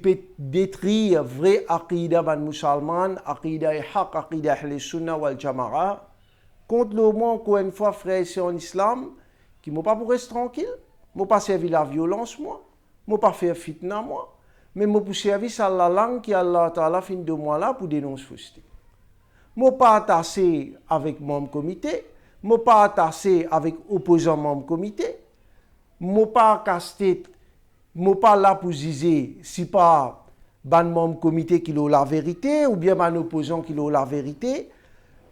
peut détruire vrai aqida ban musulman, aqida haq, aqida ahl sunna wal jama'a, contre le monde, encore une fois, frère et sœurs en islam, qui ne m'ont pas pour rester tranquille, ne m'ont pas servi la violence, moi, ne m'ont pas fait fitna, moi, mais m'ont pour servir à la langue qui Allah Ta'ala fin de moi là pour dénoncer fausseté. Ne m'ont pas attaché avec mon comité, ne m'ont pas attaché avec opposant mon comité, ne m'ont pas casté, ne m'ont pas là pour dire si pas ban mon comité qui a la vérité ou bien ban opposant qui a la vérité.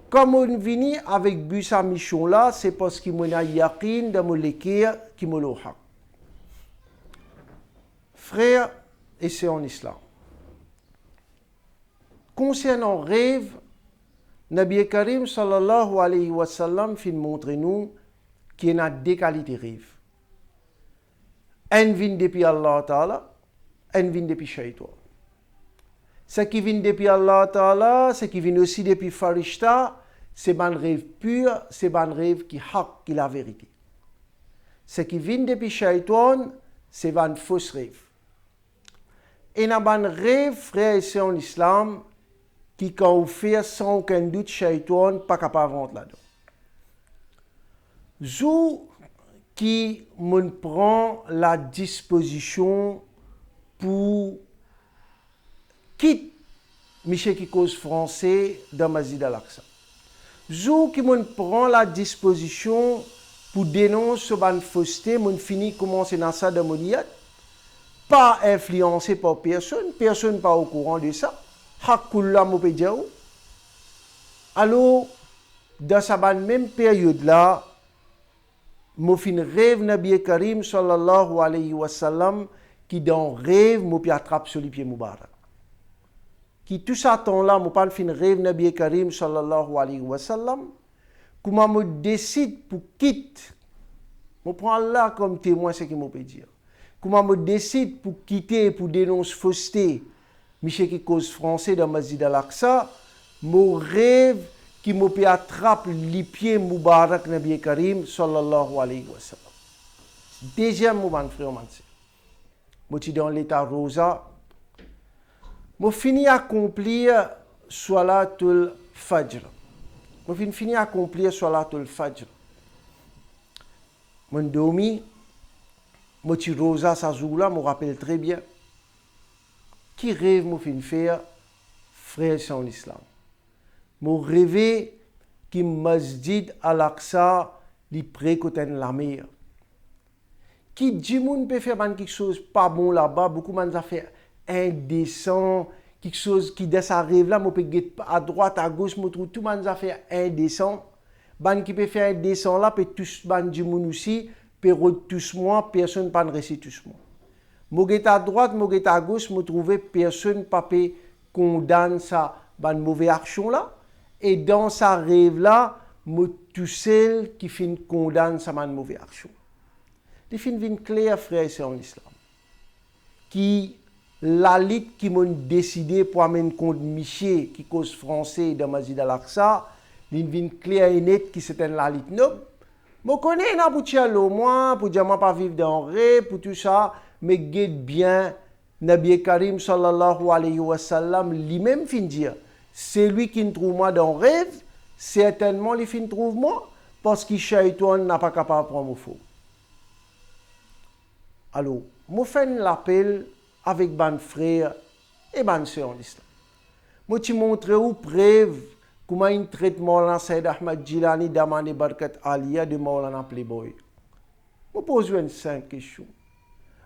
Comme on vient avec but sa mission là, c'est parce qu'il m'a yaqin de mon l'équerre qui m'a le haq. Frères et sœurs en islam. Concernant rêve, Nabi Karim sallallahu alayhi wa sallam fin montre nous qu'il y a deux qualités rêve. Un vient depuis Allah Ta'ala, un vient depuis Shaitan. Ce qui vient depuis Allah Ta'ala, ce qui vient aussi depuis Farishta, c'est un rêve pur, c'est un rêve qui haq, qui est la vérité. Ce qui vient depuis Shaitan, c'est un faux rêve. Et il y a un rêve, frère et sœurs en islam, qui quand on fait sans aucun doute Shaitan, pas capable de rentrer là-dedans. Zou qui me prend la disposition pour quitter Michel qui cause français dans Masjid Al-Aqsa. Zou qui me prend la disposition pour dénoncer ce ban fausseté, mon fini commencer dans ça de mon yat, pas influencé par personne pas au courant de ça. Hakullah mo peut dire. Alors dans sa même période là, mo fin rêve Nabi Karim sallallahu alayhi wa sallam qui dans rêve mo pi attrape sur les pieds Moubarak. Qui tout ça temps là mo pas fin rêve Nabi Karim sallallahu alayhi wa sallam comment mo décide pour quitter. Mo prend Allah comme témoin ce qui mo peut dire. Comment me décide pour quitter pour dénoncer fausseté Michel qui cause français dans Masjid Al-Aqsa, mon rêve qui me peut attraper les pieds Moubarak Nabi Karim sallallahu alayhi wa sallam. Deuxième moment, frère Mansi. Je suis dans l'état rosa. Je finis à accomplir Salatul Fajr. Je finis à accomplir Salatul Fajr. Je dormi. Je suis rosa sa jour-là, je me rappelle très bien. Qui rêve me fin faire frère en islam. Je rêve que Masjid Al-Aqsa li près côté de la mer. Qui dit moun peut faire quelque chose pas bon là-bas, beaucoup de gens fait indécent, quelque chose qui de sa rêve là, me peut à droite à gauche, me trouve tout le monde a fait indécent. Ban qui peut faire indécent là peut tous ban du moun aussi. Tous moi, personne ne peut réciter tous moi. Moguet à droite, moguet à gauche, me trouver personne pas condamne ça ban mauvaise action là et dans sa rêve là, me tout seul qui fin condamne ça ban mauvaise action. Les fin vin clair frère c'est en islam. Qui la lutte qui m'ont décidé pour amener contre Michel qui cause français dans Masjid Al-Aqsa, l'in vin clair et net qui c'était la lutte noble. Je connais na pour tialo moi pour dire moi pas vivre dans rêve pour tout ça mais guide bien Nabi Karim sallallahu alayhi wa sallam lui-même fin dire c'est lui qui me trouve moi dans rêve certainement lui fin trouve moi parce que Shaitan n'a pas capable de prendre faux. Alors moi fais l'appel avec ban frère et ban sœur en islam. Moi te montrer où preuve comment il traite Maulana Sayyid Ahmad Jilani d'Amani Barkat Aliya de Maulana Playboy. Je pose une simple question.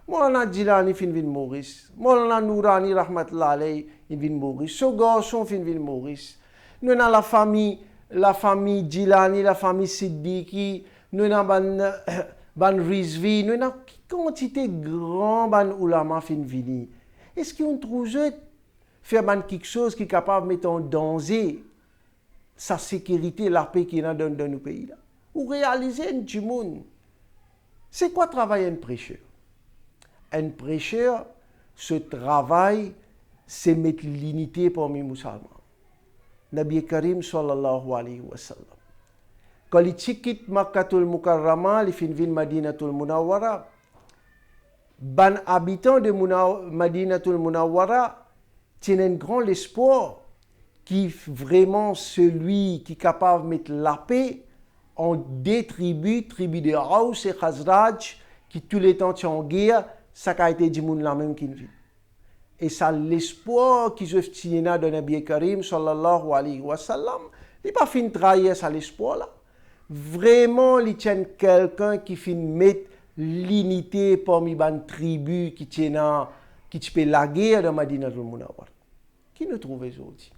Maulana Jilani fin vin Maurice. Maulana Nourani Rahmatullah alayhi vin Maurice. Ce garçon fin vin Maurice. Nous avons la famille Jilani, la famille Siddiqui, nous avons ban Rizvi, nous avons quantité grand ban ulama fin vini. Est-ce qu'on trouve faire quelque chose qui est capable de mettre en danger sa sécurité, la paix qu'il y a dans nos pays là. Ou réaliser un du monde. C'est quoi travailler un prêcheur? Un prêcheur, ce travail, c'est mettre l'unité parmi les musulmans. Nabi Karim sallallahu alayhi wa sallam. Quand il quitte Makkatul Mukarrama, il fin vin Madinatul Munawwara. ban habitants de Madinatul Munawwara tiennent un grand espoir qui vraiment celui qui est capable de mettre la paix en des tribus de Aous et Khazraj, qui tous les temps sont en guerre, ça a été du monde la même qui vit. Et ça, l'espoir qu'ils ont tiré de Nabi Karim, sallallahu alayhi wa sallam, il n'est pas fin de trahir ça l'espoir là. Vraiment, il tient quelqu'un qui fait mettre l'unité parmi les tribus qui tient la guerre de Madinatul Munawwara. Qui nous trouve aujourd'hui?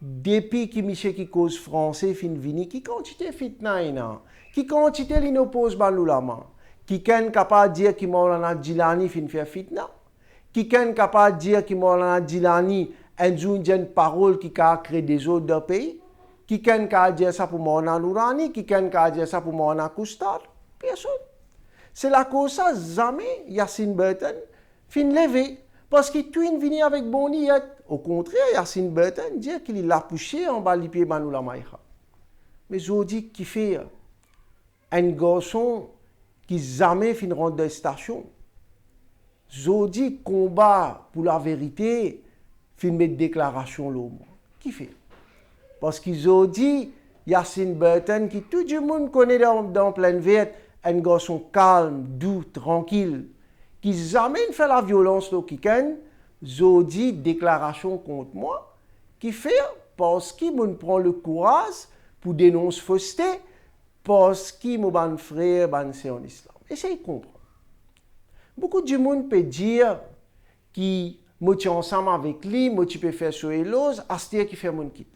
Depuis que Michel qui cause français fin vini, qui quantité fitna ina, qui quantité l'inoppose balulama, qui est capable de dire que Maulana Jilani fin faire fitna, qui est capable de dire que Maulana Jilani est une parole qui a créé des autres de pays, qui est capable de dire ça pour Maulana Nourani, qui est capable de dire ça pour Maulana Koustar, personne. C'est la cause ça, jamais Yassine Burton fin levé, parce que tout est venu avec bonniette. Au contraire, Yassine Burton dit qu'il l'a poussé en bas les pieds de la maïcha. Mais je dis qu'il fait un garçon qui jamais fin rentre de station. Je dis combat pour la vérité, fin mettre déclaration l'homme. Qui fait? Parce qu'ils ont dit Yassine Burton, qui tout le monde connaît dans pleine verte, un garçon calme, doux, tranquille, qui jamais fait la violence au Kiken. J'ai dit déclaration contre moi, qui fait parce qu'il me prend le courage pour dénoncer fausseté, parce qu'il me ban frère, ban c'est en islam. Essayez de comprendre. Beaucoup de monde peut dire qui me tient ensemble avec lui, moi tu peux faire sur l'ose, à ce qui fait mon kit.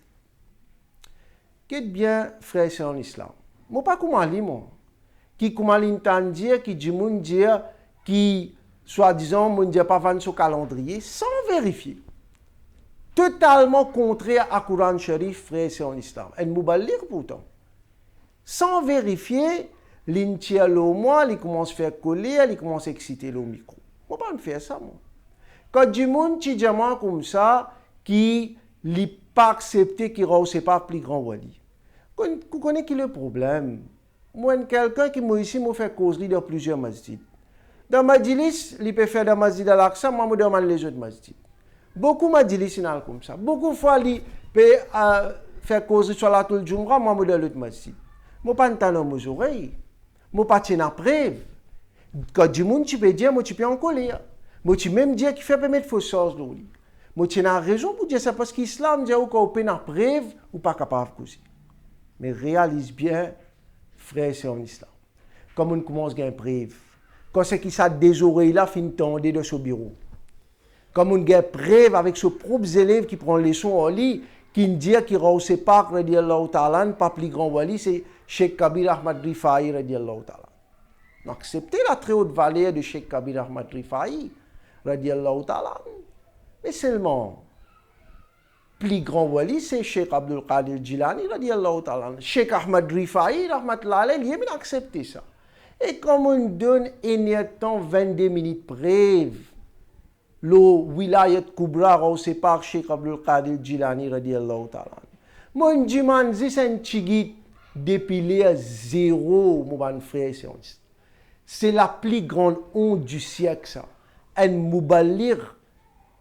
Qu'est-ce bien frère c'est en islam? Moi pas comment lui moi, qui comment l'entend dire, qui du monde dire, qui soi-disant, on ne dit pas vendre ce calendrier sans vérifier. Totalement contraire à Coran Sharif, frère, c'est en islam. Et nous allons lire pourtant. Sans vérifier, l'intien au mois, il commence à faire coller, il commence à exciter le micro. On ne peut pas faire ça, moi. Quand du monde, tu dis comme ça, qui n'est pas accepté, qui ne pas plus grand wali. Vous connaissez qui est le problème? Moi, quelqu'un qui m'a ici, m'a fait causerie dans plusieurs masjids. Dans Majlis, il peut faire dans Masjid al-Aqsa, moi, je demande les autres masjids. Beaucoup de Majlis, ils sont comme ça. Beaucoup de fois, il peut faire cause sur la toile Jumra, moi, je demande l'autre masjid. Je ne pas entendre mes oreilles. Je ne pas tenir preuve. Quand du monde, tu peux dire, moi, tu peux en colère. Moi, tu peux même dire qu'il fait permettre fausse chose. Moi, tu as raison pour dire ça parce que l'islam dit qu'on peut en preuve ou pas capable de causer. Mais réalise bien, frère, c'est en islam. Comme on commence à gagner preuve. Quand c'est qui ça des oreilles là fin tendre de ce bureau. Comme on a preuve avec ses propres élèves qui prennent les leçons au lit, qui dit qu'il rehausse pas radiallahu ta'ala, pas plus grand wali, c'est Cheikh Kabir Ahmad Rifai radiallahu ta'ala. Acceptez la très haute valeur de Cheikh Kabir Ahmad Rifai radiallahu ta'ala. Mais seulement, plus grand wali, c'est Cheikh Abdul Qadir Jilani radiallahu ta'ala. Cheikh Ahmad Rifai rahmatullahi alayhi, il a accepté ça. Et comme on donne un temps 22 minutes preuve, le wilayat kubra c'est par Cheikh Abdul Qadir Jilani radiallahu ta'ala. Moi, je demande si c'est un tigit dépilé à zéro, mon frère, c'est la plus grande honte du siècle, ça. Un moubalir,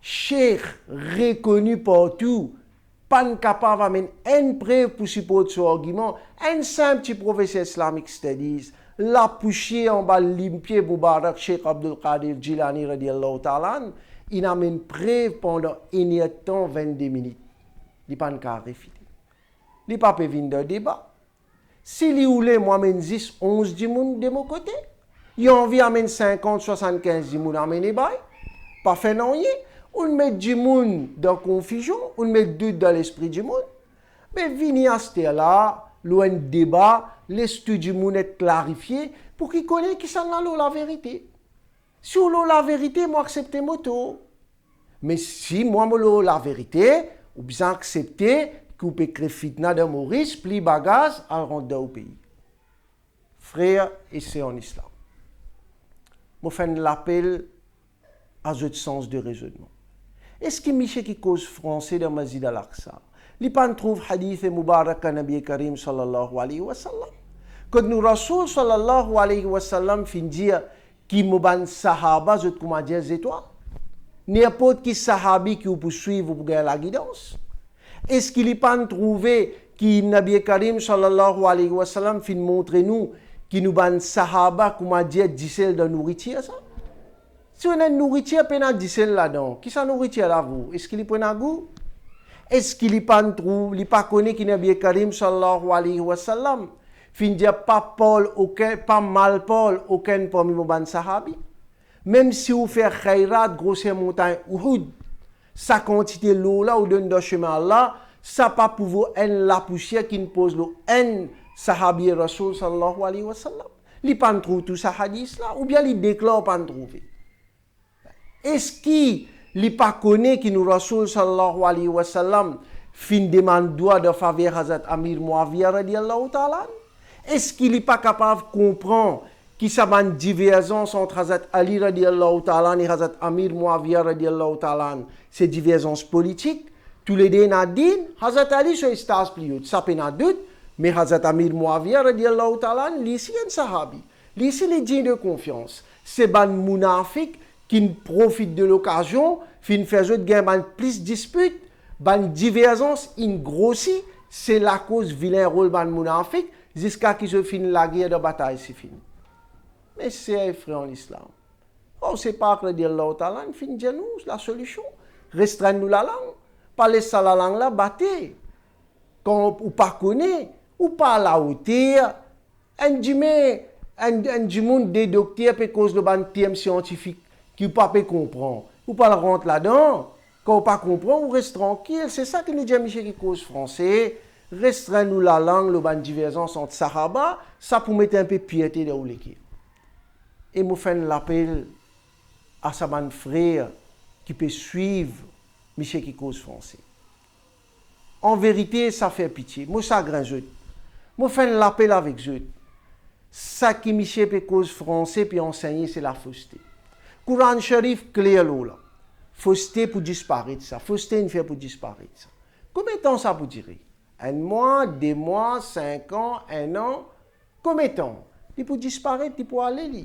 cheikh, reconnu partout, pas capable d'amener une preuve pour supporter son argument, un simple petit professeur islamique studies, la poussée en bas l'impier Moubarak Cheikh Abdul Qadir Jilani radiallahu ta'ala, il amène preuve pendant un temps 22 minutes. Il n'est pas encore réfuté. Il n'est pas pu venir de débat. S'il y a moi, amène 10, 11 du monde de mon côté, il a envie d'amener 50, 75 du monde à amener bail, pas fait non rien. On met du monde dans la confusion, on met doute dans l'esprit du monde. Mais venir à ce là, loin de débat, l'esprit du monde est clarifié pour qu'il connaisse qui s'en a la vérité. Si on a la vérité, moi accepter moto. Mais si moi je la vérité, ou bien accepter qu'on peut créer fitna de Maurice, pli bagage à rentrer au pays. Frère, et c'est en islam. Je fais l'appel à ce sens de raisonnement. Est-ce que Michel qui cause français dans Masjid al-Aqsa, il pas trouve hadith Mubarak à Nabi Karim sallallahu alayhi wa sallam? Quand nous Rasoul sallallahu alayhi wa sallam fin dire qui m'ban sahaba, je te comment dire, c'est toi. N'importe qui sahabi qui vous poursuit, vous gagner la guidance. Est-ce qu'il n'y a pas trouvé que Nabi Karim sallallahu alayhi wa sallam fin montrer nous qui nous ban sahaba comment dire disel de nourriture ça? Si on a une nourriture pena disel là-dedans, qui ça nourriture là vous? Est-ce qu'il y a un goût? Est-ce qu'il n'y a pas trouvé, il pas connaît que Nabi Karim sallallahu alayhi wa sallam fin dire pas Paul aucun pas mal Paul aucun parmi nos ban sahabi? Même si vous faites khairat grosse montagne Uhud, sa quantité l'eau là ou donne de chemin là, ça pas pour vous la poussière qui ne pose l'eau en sahabi Rasul sallallahu alayhi wa sallam. Il pas trouve tout ça hadith là ou bien il déclare pas trouver. Est-ce qu'il pas connaît que nous Rasul sallallahu alayhi wa sallam fin demande droit de faveur Hazrat Amir Muawiyah radiyallahu ta'ala? Est-ce qu'il n'est pas capable de comprendre qu'il y a une divergence entre Hazrat Ali radiyallahu ta'ala et Hazrat Amir Muawiyah radiyallahu ta'ala? C'est divergence politique. Tous les deux n'ont dit, Hazrat Ali c'est stage plus haut. Ça peut n'a doute, mais Hazrat Amir Muawiyah radiyallahu ta'ala, lui c'est un sahabi. Lui c'est les dignes de confiance. C'est ban munafik qui profite de l'occasion, fin fait gagner plus dispute, ban divergence in grossit, c'est la cause vilain rôle ban munafik jusqu'à ce que fin la guerre de bataille c'est fini. Mais c'est frère en islam. Oh, c'est pas que Allah Ta'ala, fin dire nous la solution. Restreindre nous la langue. Pas laisser la langue là, battez. Quand ou pas connaît, ou pas la hauteur. Un monde des docteurs peut cause de ban thème scientifique qui ne peut pas comprendre. Ou pas le rentre là-dedans. Quand on pas comprend, on reste tranquille. C'est ça que nous dit Michel qui cause français. Restreindre nous la langue, le ban divergence entre Sahaba, ça pour mettre un peu de piété dans l'équipe. Et je fais l'appel à sa frère qui peut suivre Michel qui cause français. En vérité, ça fait pitié. Moi, ça grand jeu. Moi, fais l'appel avec jeu. Ça qui Michel peut cause français puis enseigner, c'est la fausseté. Coran Sharif clair là. Fausseté pour disparaître ça. Fausseté une fait pour disparaître ça. Combien de temps ça pour durer? 1 mois, 2 mois, 5 ans, 1 an? Combien de temps? Il peut disparaître, il peut aller là.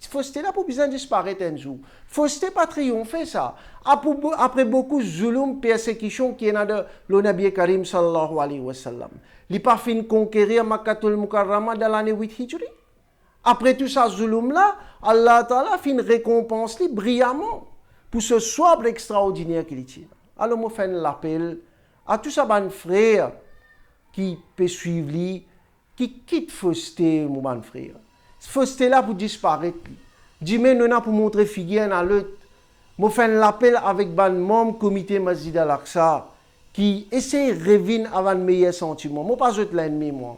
Fausseté là pour besoin disparaître un jour. Fausseté pas triompher ça. Après beaucoup de zulum, persécution qui est dans le Nabi Karim sallallahu alayhi wa sallam. Il pas fin conquérir Makkatul Mukarrama dans l'année 8 Hijri. Après tout ça zulum là, Allah Ta'ala fin récompense lui brillamment pour ce soir extraordinaire qu'il tient. Alors moi fais l'appel à tous ces ban frères qui peut suivre lui, qui quitte fausseté mon ban frère. Fausseté là pour disparaître. Dis-moi, nous pour montrer figure dans l'autre. Je fais l'appel avec ban membre comité Masjid Al-Aqsa qui essaie de revenir avant le meilleur sentiment. Moi, pas juste l'ennemi, moi.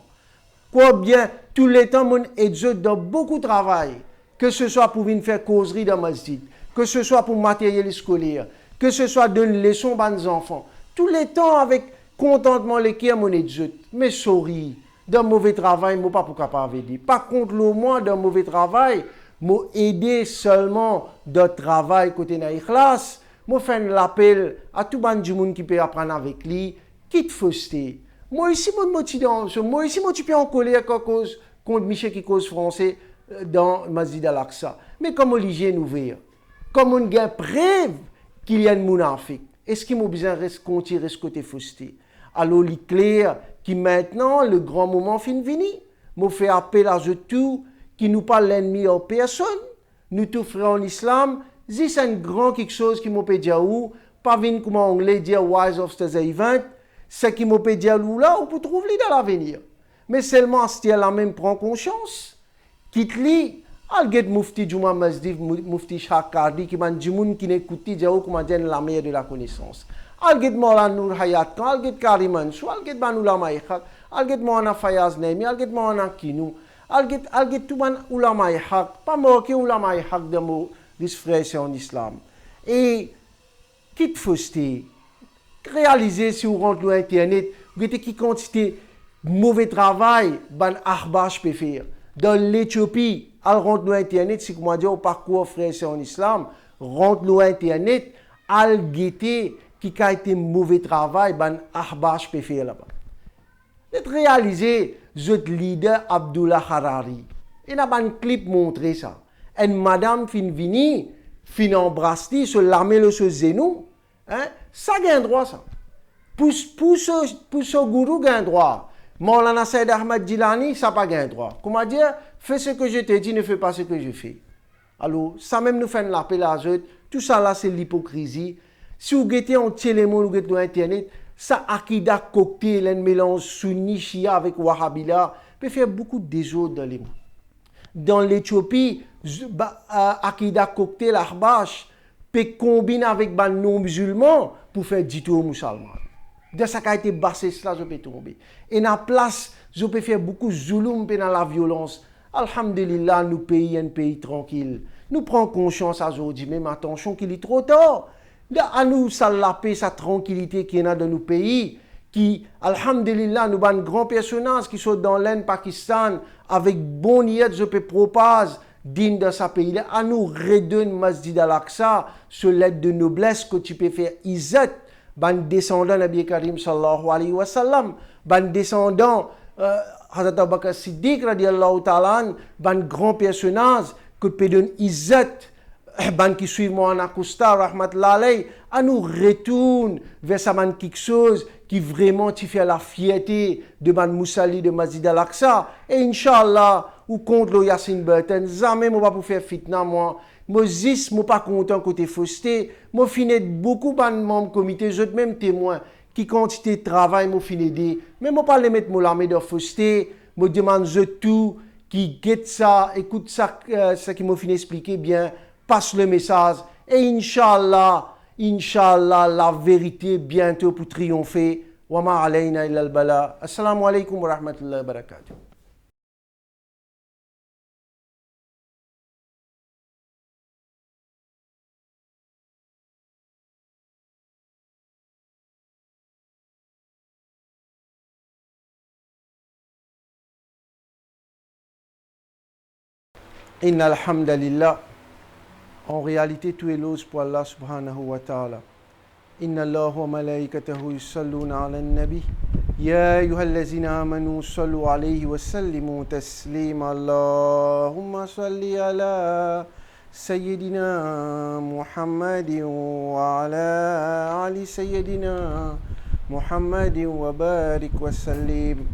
Quoi bien, tous les temps, mon aide dans beaucoup de travail. Que ce soit pour venir faire causerie dans Masjid, que ce soit pour matériel scolaire, que ce soit donner leçons à nos enfants. Tous les temps, avec contentement, l'équipe, mon aide. Mais sorry. D'un mauvais travail, je ne pas pour capable dire. Par contre, le moins d'un mauvais travail, je aider seulement de travail côté na ikhlas. Je fais l'appel à tout le monde qui peut apprendre avec lui, quitte fausseté. Moi ici, moi ici, je suis en colère contre Michel qui cause français dans Masjid Al-Aqsa. Mais comme l'hygiène ouverte, comme on a preuve qu'il y a une mounafik, est-ce qu'il m'a besoin de continuer ce côté fausseté? Alors, il est clair que maintenant, le grand moment fin fini. Je fais appel à tout qui nous parle l'ennemi en personne. Nous tous frères en islam. Si c'est un grand quelque chose qui m'a peut dire où, pas venir comme anglais dire wise of the event, c'est qui m'a peut dire là, on peut trouver dans l'avenir. Mais seulement si elle a même prend conscience, quitte-li, al-get mufti Juma Masjid, mufti Shakardi, qui m'a dit moun qui n'écoute dire où comment dire la meilleure de la connaissance. Al-get Maulana Nour Hayat, al-get Karim Mansour, al-get Banulama Ikhak, al-get Maulana Fayaz Nemi, al-get Maulana Kinou, al-get tout ban ulama Ikhak, pas moquer ulama Ikhak de mots d'expression en islam. Et quitte fausseté, réaliser si vous rentrez sur Internet, vous avez qui quantité mauvais travail, ban ahbash peut faire. Dans l'Éthiopie, al rentre sur Internet, si comment dire au parcours frère en islam, rentre sur Internet, al guetter qui a été mauvais travail, ban ahbash peut faire là-bas. D'être réalisé, je leader Abdullah Harari. Il a un clip montré ça. une madame fin vini, fin embrasse sur l'armée le se genou, hein, ça gagne droit ça. Pour ce gourou gagne droit. Maulana Saïd Ahmad Jilani, ça pas gagne droit. Comment dire, fais ce que je t'ai dit, ne fais pas ce que je fais. Alors, ça même nous fait l'appel à eux. Tout ça là, c'est l'hypocrisie. Si vous guettez en télémon, vous guettez Internet, ça akida cocktail, un mélange sunni shia avec wahhabila, peut faire beaucoup de désordre dans les mots. Dans l'Éthiopie, akida cocktail ahbash peut combiner avec les non-musulmans pour faire du tout aux musulmans. De ça qui a été bassé, cela, je peux tomber. Et dans la place, je peux faire beaucoup de zulum dans la violence. Alhamdulillah, nous pays un pays tranquille. Nous prenons conscience aujourd'hui, même attention qu'il est trop tard. À nous, ça la paix, sa tranquillité qui est dans nos pays, qui, alhamdulillah, nous avons un grand personnage qui sont dans l'Inde, Pakistan, avec bon niette, je peux propage, digne de sa pays. À nous, redonne Masjid al-Aqsa, ce l'aide de noblesse que tu peux faire izzat, ban descendant Nabi Karim sallallahu alayhi wa sallam, ban descendant Hazrat Abu Bakr Siddiq radiallahu ta'ala, ban grand personnage que peut donner izzat, ban qui suit moi en Akusta, rahmatullah alayhi, à nous retourne vers ça ban quelque chose qui vraiment tu fait la fierté de ban Moussali de Masjid al-Aqsa. Et Inch'Allah, ou contre le Yassine Burton, jamais moi pas pour faire fitna moi. Moi, moi pas content côté fausseté. Moi, finis beaucoup de membres comité, je même témoin qui quantité de travail, moi finis aider. Mais moi pas les mettre mon l'armée de fausseté. Moi demande je tout qui guette ça, écoute ça, ça qui m'a fini expliquer bien, passe le message. Et Inch'Allah, la vérité bientôt pour triompher. Wa ma alayna illa al-bala. Assalamu alaikum wa rahmatullahi wa barakatuh. Inna alhamdulillah. En réalité, tout est l'ose pour Allah subhanahu wa ta'ala. Inna Allah wa malaikatahu yusalluna ala nabi. Ya ayyuhallazina amanu sallu alayhi wa sallimu taslima. Allahumma salli ala Sayyidina Muhammadin wa ala ali Sayyidina Muhammadin wa barik wa sallim.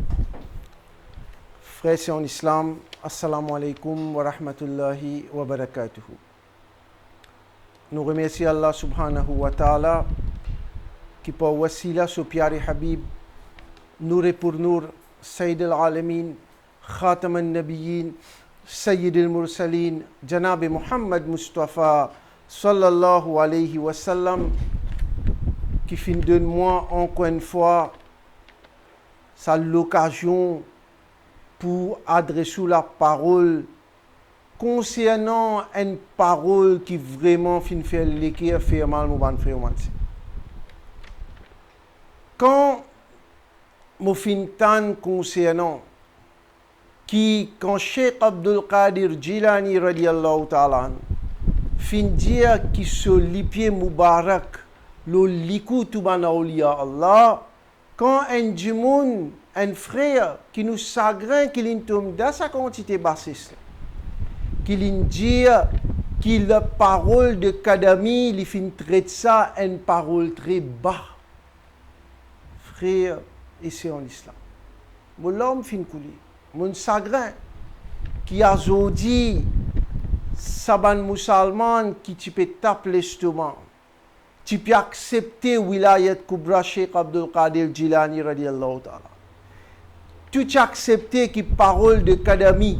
Frères en islam, assalamu alaikum wa rahmatullahi wa barakatuh. Nous remercions Allah subhanahu wa ta'ala qui par wasila ce piari habib, nour pour nour, Sayyid al-Alamin, Khatam al-Nabiyyin, Sayyid al-Mursalin, Janab Muhammad Mustafa sallallahu alayhi wa sallam, qui fin de moi encore une fois sa l'occasion pour adresser la parole concernant une parole qui vraiment fin fait l'équerre faire mal mon ban frère. Quand mon fin tan concernant qui quand Cheikh Abdul Qadir Jilani radiallahu ta'ala fin dire qui se lipier Mubarak le likou tubana awliya Allah quand un djimoun un frère qui nous chagrin qu'il tombe dans sa quantité bassiste qu'il dit que la parole de Kadami il fin traite ça une parole très bas frère ici en islam mon l'homme fin coulé mon chagrin qui a dit saban musulman qui tu peux taper l'estomac tu peux accepter wilayat kubra Cheikh Abdul Qadir Jilani radiallahu ta'ala tu as accepté que parole de Kadami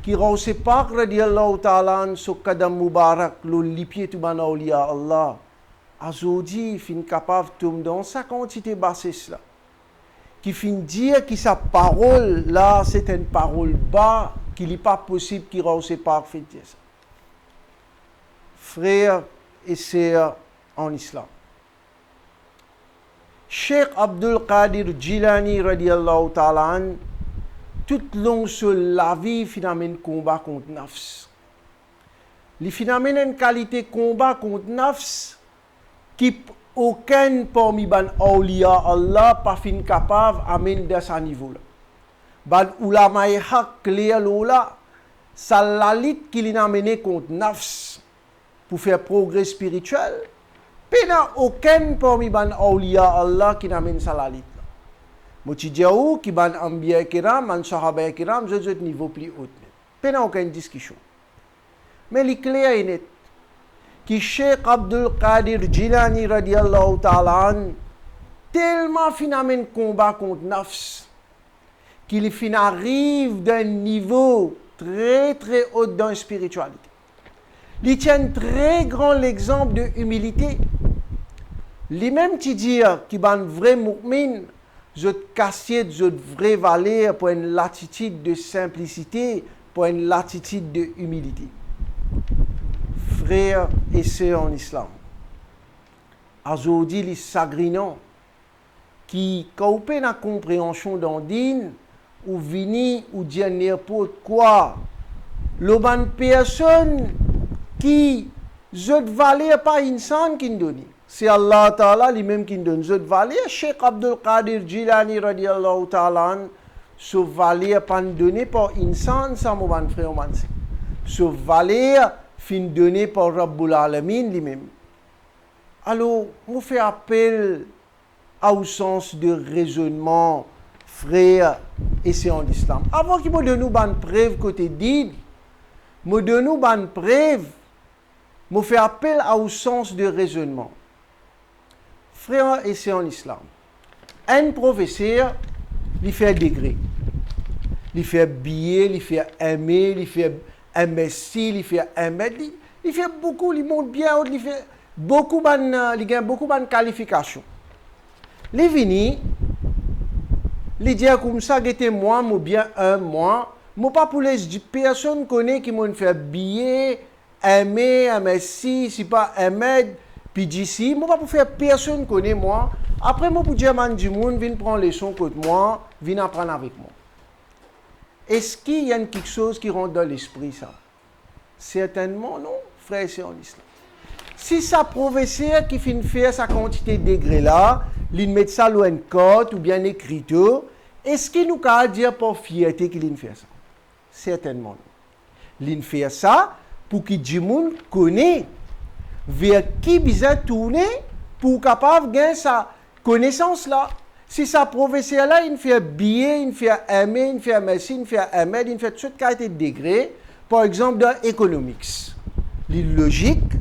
qui rose pas radiallahu ta'ala sur Kadam Mubarak le lipier tu ban awliya Allah azodi fin capable tomber dans sa quantité basse là qui fin dire que sa parole là c'est une parole bas qu'il n'est pas possible qu'il rose pas fait dire ça frères et sœurs en islam Cheikh Abdul Qadir Jilani radiallahu ta'ala tout long sur la vie finalement combat contre nafs. Les finalement une qualité combat contre nafs qui aucun parmi ban awliya Allah pas fin capable amène de ce niveau là. Ban ulama haq clair là salalit qui l'a mené contre nafs pour faire progrès spirituel, il n'y a aucun parmi les awliya Allah qui n'amène salalit. Moti diaou qui ban ambiya kiram, man sahaba kiram, je niveau plus haut. Il n'y a aucune discussion. Mais les clés est net. Qui Cheikh Abdul Qadir Jilani radiallahu ta'ala an, tellement finalement combat contre nafs, qu'il fin arrive d'un niveau très très haut dans la spiritualité. Il tient très grand l'exemple de humilité. Les mêmes qui disent qui ban vrai mu'min, je cassier je vraie valeur pour une latitude de simplicité, pour une latitude de humilité. Frères et sœurs en islam, aujourd'hui les sagrinants qui caupent la compréhension d'andine ou vini ou dire n'importe quoi, le ban personne qui je valeur pas insan qui donne. C'est Allah Ta'ala lui-même qui donne cette valeur. Cheikh Abdul Qadir Jilani radiallahu ta'ala ce valeur pas donné par insan, ça mon ban frère man. Ce valeur fin donné par Rabbul Alamin lui-même. Alors, on fait appel au sens de raisonnement, frère, et c'est en islam. Avant qu'il me donne nous ban preuve côté dit, me donne nous ban preuve, me fait appel au sens de raisonnement. Frère, et c'est en islam. Un professeur, il fait degré. Il fait billet, il fait aimer, il fait MSc, il fait MD, il fait beaucoup, il monte bien, il fait beaucoup il gagne beaucoup de qualifications. Il vient, il dit comme ça, que moi, ou bien un mois, moi pas pour les personnes connaît qui m'ont fait billet, MSc, si pas MD, PGC, moi pas pour faire personne connaît moi. Après moi pour dire man du monde vient prendre les leçons contre moi, vient apprendre avec moi. Est-ce qu'il y a quelque chose qui rentre dans l'esprit ça? Certainement non, frère, c'est en islam. Si ça professeur qui fait faire sa quantité de degrés là, il met ça dans une code ou bien écriture, est-ce qu'il nous a dire pour fierté qu'il fait ça? Certainement non. Il fait ça pour que du monde connaisse vers qui besoin tourner pour capable gagner sa connaissance là. Si sa professeur là, il fait billet, il fait MA, il fait MSc, il fait MD, il fait toute qualité de degré, par exemple dans economics. Les logique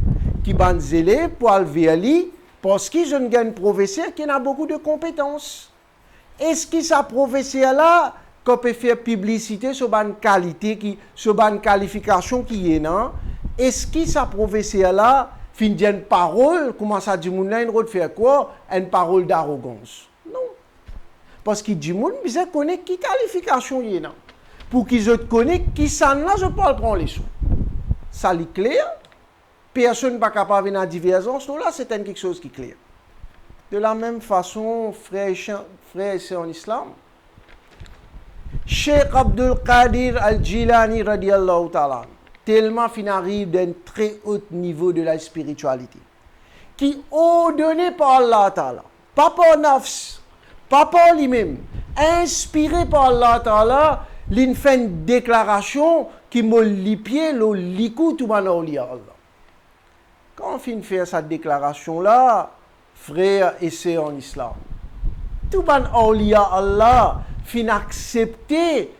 qui ban zélé pour aller parce que je gagne un professeur qui a beaucoup de compétences. Est-ce que sa professeur là qu'on peut faire publicité sur ban qualité sur ban qualification qui est non? Est-ce que sa professeur là fin une parole, comment ça dit moun là, il faire quoi? Une parole d'arrogance. Non. Parce que du monde, besoin connaître qui qualification y est là. Pour qu'ils se connaissent qui ça là, je peux prendre les sous. Ça est clair. Personne n'est pas capable de divergence. Là, c'est quelque chose qui est clair. De la même façon, frères et sœurs en islam, Cheikh Abdul Qadir Al-Jilani radiallahu ta'ala, tellement fin arrive d'un très haut niveau de la spiritualité, qui ordonné par Allah Ta'ala, pas par nafs, pas par lui-même, inspiré par Allah Ta'ala, il fait une déclaration qui me lipier le likou tout Allah. Quand on finit de faire cette déclaration-là, frères et sœurs en islam, tout Allah fin accepter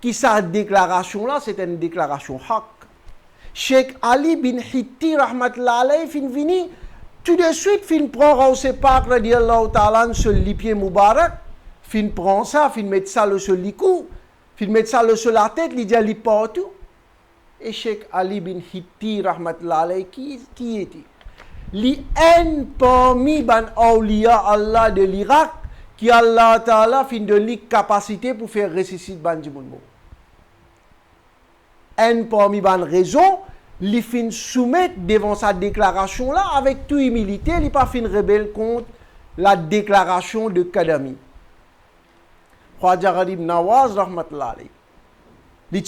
qui sa déclaration-là, c'est une déclaration haq. Cheikh Ali bin Hitti, rahmatullah alayhi, fin vini, tout de suite, fin prend Rawse Pak, radiallahu ta'ala, ce lipier Moubarak, fin prend ça, fin met ça le seul likou, fin met ça le seul la tête, il dit li partout. Et Cheikh Ali bin Hitti, rahmatullah alayhi, qui était? Li en parmi ban awliya Allah de l'Irak, qui Allah ta'ala fin de li capacité pour faire ressusciter ban djibunmo. En parmi ban raison, li fin soumettre devant sa déclaration là avec toute humilité, li pas fin rebelle contre la déclaration de Kadami. Khwaja Gharib Nawaz rahmatullah alayhi. Li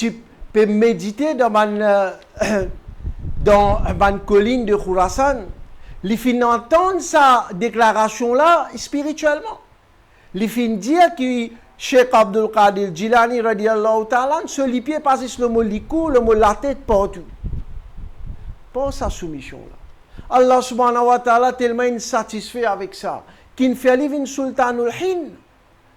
peut méditer dans ban colline de Khurasan, li fin entendre sa déclaration là spirituellement. Li fin dire que Cheikh Abdul Qadir Jilani radiallahu ta'ala, se les pieds passent sur le mot likou, le mot la tête partout. Pas sa soumission là. Allah subhanahu wa ta'ala tellement insatisfait avec ça, qu'il fait vivre sultanul hin,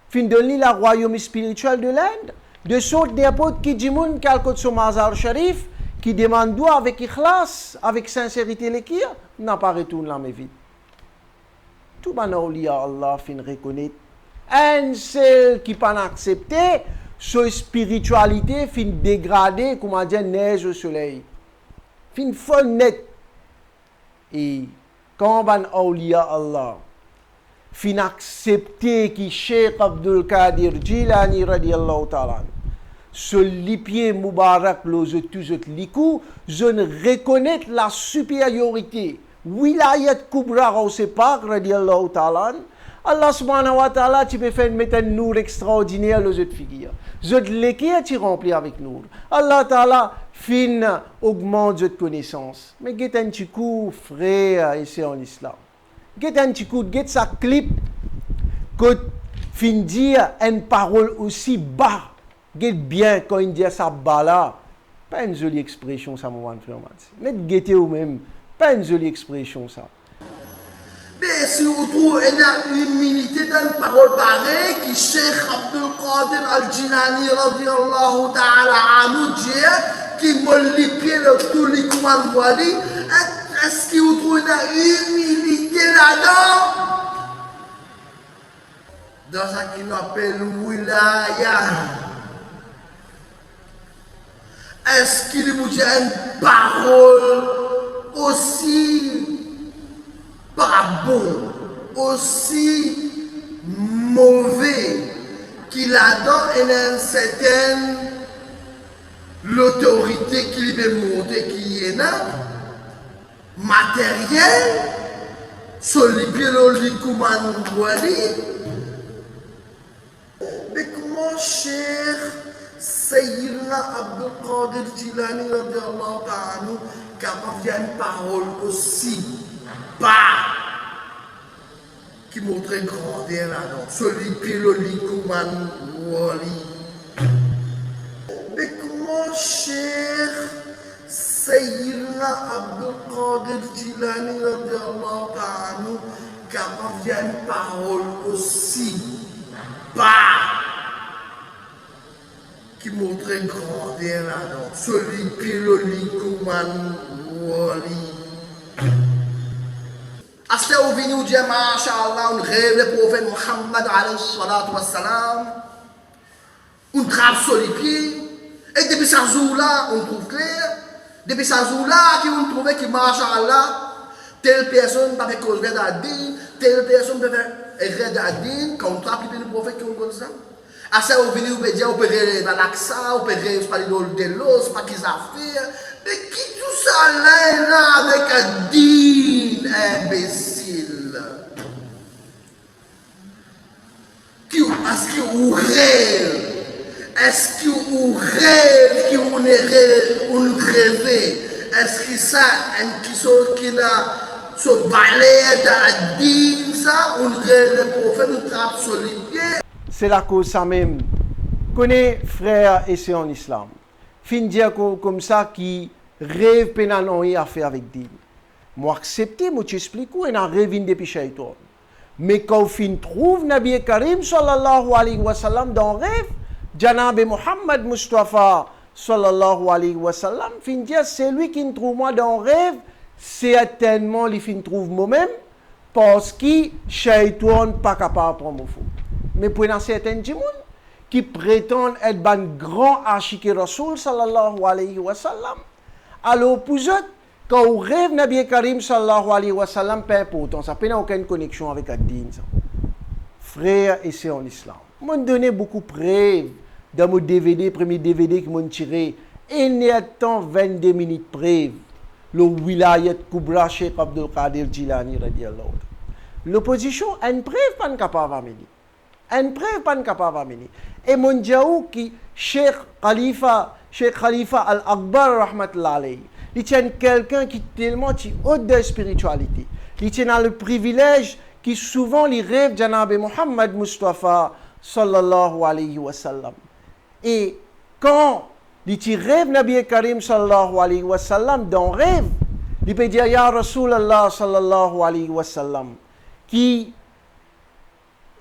fin de la royaume spirituel de l'Inde, de sorte n'importe qui dit moun quelque sur Mazar Sharif, qui demande doigt avec ikhlas, avec sincérité l'équire, n'a pas retourné la vite. Tout ban awliya Allah fin reconnaître un seul qui pas accepté sa spiritualité fin dégradée comme on dit neige au soleil. Fin folle net. Et quand ban awliya Allah fin accepté qui Cheikh Abdul Qadir Jilani radiallahu ta'ala ce lipier Moubarak le tous likou, je ne reconnais la supériorité. Wilayat Kubra au Sepak radiallahu ta'ala. Allah subhanahu wa ta'ala, tu peux faire mettre un nour extraordinaire aux autres figures. Je l'équerre, tu remplis avec nour. Allah ta'ala, fin, augmente votre connaissance. Mais get un petit coup, frère, ici en islam. Get un petit coup, get sa clip, que fin dire une parole aussi bas. Get bien quand il dit ça bas là. Pas une jolie expression, ça, mon frère. Mais guettez ou même. Pas une jolie expression, ça. Mais si vous trouvez une humilité dans une parole pareille, qui Cheikh Abdul Qadir al-Jilani radiallahu ta'ala anhu dit, qui me les pieds de tous les commandes wali, est-ce que vous trouvez une humilité là-dedans? Dans ce qu'on appelle wilaya. Est-ce qu'il vous dit une parole aussi pas bon, aussi mauvais, qu'il a dans une certaine l'autorité qu'il veut monter qui est là, matériel, solipilo likouman wali. Mais comment cher Sayyidina Abdul Qadir Jilani radiallahu ta'ala capable d'une parole aussi bas qui montre grandeur là-dedans. Celui qui le likouman wali. Mais comment cher Sayyidina Abdul Qadir Jilani radiallahu ta'ala capable d'une parole aussi bas qui montre grandeur là-dedans. Celui qui le likouman wali. Après, on vient nous dire, Masha'Allah, on rêve le prophète Muhammad alayhi salatu wassalam, on trappe sur les pieds, et depuis ce jour-là, on trouve clair, depuis ce jour-là, on trouve que Masha'Allah, telle personne peut faire cause d'Adin, telle personne peut faire d'Adin, quand on trappe le prophète qui on comme ça. Après, on vient nous dire, on peut rêver dans l'accent, on peut rêver par de l'os, par qu'ils affaires. Mais qui tout ça là avec un din imbécile? Est-ce qu'on rêve? Est-ce qu'on rêve? Qu'on rêve? Est-ce que ça, qui sont qui a ce balai d'un din, ça, on rêve le prophète nous trappe sur les pieds? C'est la cause ça même. Connais frère et c'est en islam. Fin dire comme ça qui rêve pénanon à faire avec din. Moi accepter, moi t'explique où on a rêvé depuis shaitan. Mais quand fin trouve Nabi Karim sallallahu alayhi wa sallam dans rêve, Janab Muhammad Mustafa sallallahu alayhi wa sallam, fin dire c'est lui qui me trouve moi dans rêve, certainement il fin trouve moi-même parce que shaitan pas capable de prendre mon fou. Mais pour un certain monde qui prétendent être un grand archique Rasoul sallallahu alayhi wa sallam, alors pour eux, quand on rêve Nabi Karim sallallahu alayhi wa sallam, peu important, ça n'a aucune connexion avec la din. Frère, et c'est en islam. Moi, je donné beaucoup de preuves dans mon DVD, premier DVD que m'ont tiré, et il y a tant 22 minutes de preuves. Le wilayat Kubra Cheikh Abdul Qadir Jilani radiallahu. L'opposition a une preuve pas capable d'amener. Une preuve pas capable d'amener. Et mon diaou qui Cheikh Khalifa Al-Akbar rahmatullah alayhi, il tient quelqu'un qui est tellement haute de spiritualité. Il tient le privilège qui souvent les rêves de Janab Muhammad Mustafa sallallahu alayhi wa sallam. Et quand il rêve Nabi Karim sallallahu alayhi wa sallam, dans rêve, il peut dire Ya Rasulallah sallallahu alayhi wa sallam, qui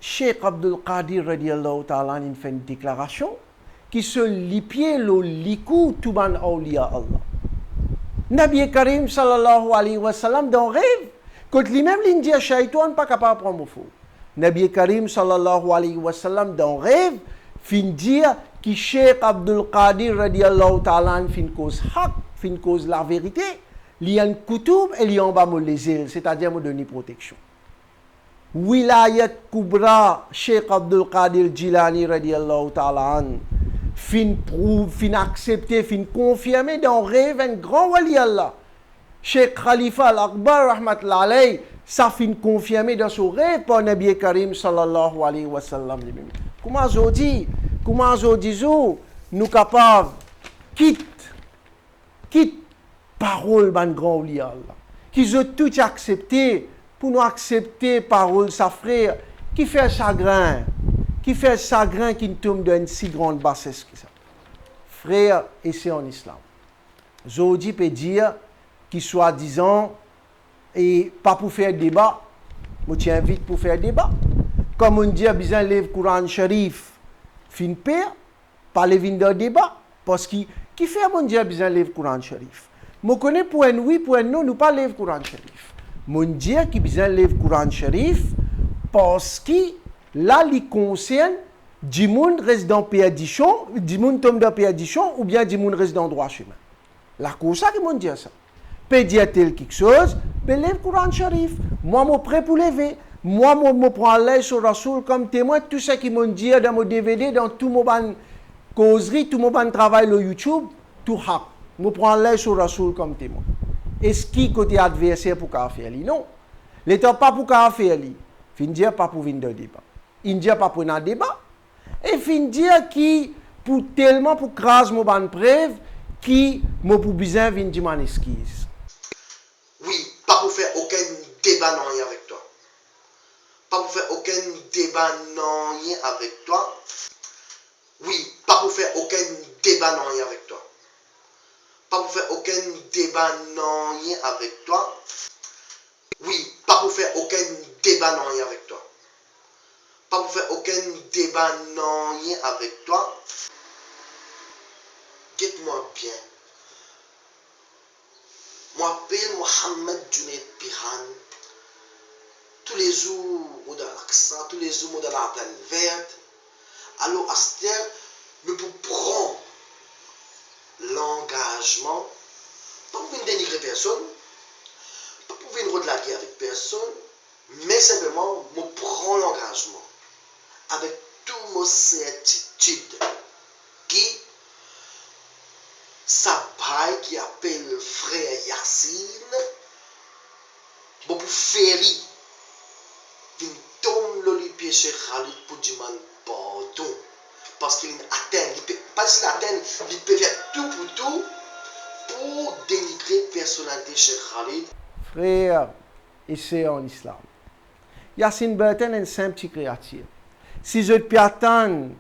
Cheikh Abdul Qadir radiallahu ta'ala il fait une déclaration qui se lipier le likou tuban awliya Allah. Nabi Karim sallallahu alayhi wa sallam dans rêve, quand lui-même l'india shaitan pas capable de prendre faux. Nabi Karim sallallahu alayhi wa sallam dans rêve fin dire que Cheikh Abdul Qadir radiallahu ta'ala fin cause haq, fin cause la vérité, il y a une koutoub et il y a en bas les ailes, c'est-à-dire me donner protection. Wilayat Kubra, Cheikh Abdul Qadir Jilani radiallahu ta'ala an, fin prouve, fin accepter, fin confirmer dans rêve un grand wali Allah. Cheikh Khalifa al-Akbar rahmatullah alayhi, ça fin confirmer dans son rêve par Nabi Karim sallallahu alayhi wa sallam. Comment je dis, nous capables, quitte parole ban grand wali Allah, qui ont tout accepté, pour nous accepter parole sa frère qui fait chagrin qui nous tombe d'une si grande bassesse que ça. Frère, et c'est en islam. Zodi peut dire qu'il soit disant et pas pour faire débat, je t'invite pour faire débat. Comme on dit, besoin de Coran Sharif, fin père, pas les vins de débat, parce que qui fait mon Dieu besoin de Coran Sharif. Je connais pour un oui, pour un non, nous pas lève Coran Sharif. Mon Dieu qui besoin de lire Coran Sharif parce que là, il concerne du monde reste dans perdition, du monde tombe dans perdition ou bien du monde reste dans droit chemin. La cause ça qui mon Dieu ça. Peut dire tel quelque chose, mais lève Coran Sharif. Moi, je suis prêt pour lever. Moi, je prends l'air sur Rasoul comme témoin tout ce qui m'ont dit dans mon DVD, dans tout mon causerie, tout mon travail sur YouTube, tout hap. Je prends l'air sur Rasoul comme témoin. Est-ce qu'il côté adversaire pour faire lui? Non. L'État pas pour faire lui. Fin dire pas pour venir de débat. Il dit pas pour un débat. Et fin dire qui pour tellement pour craser mon ban preuve qui mo pour besoin venir dire mon excuse. Oui, pas pour faire aucun débat non rien avec toi. Pas pour faire aucun débat non rien avec toi. Oui, pas pour faire aucun débat non rien avec toi. Pas pour faire aucun débat non rien avec toi. Oui, pas pour faire aucun débat non rien avec toi. Pas pour faire aucun débat non rien avec toi. Dites-moi bien. Moi, m'appelle Mohamed Junaid Piran. Tous les jours, moi dans l'accent, tous les jours, moi dans la plaine verte. Alors, Aster, me pour prendre l'engagement, pas pour venir dénigrer personne, pas pour venir relaguer avec personne, mais simplement, je prends l'engagement avec toute mon certitude qui sa baille qui appelle frère Yassine, pour faire lui, tombe le pied chez Khalid pour demander pardon. Parce qu'il atteint, parce qu'il atteint, il peut faire tout pour dénigrer la personnalité chez Khalid. Frère, et c'est en islam. Yassine Burton est une simple petite créature. Si je peux attendre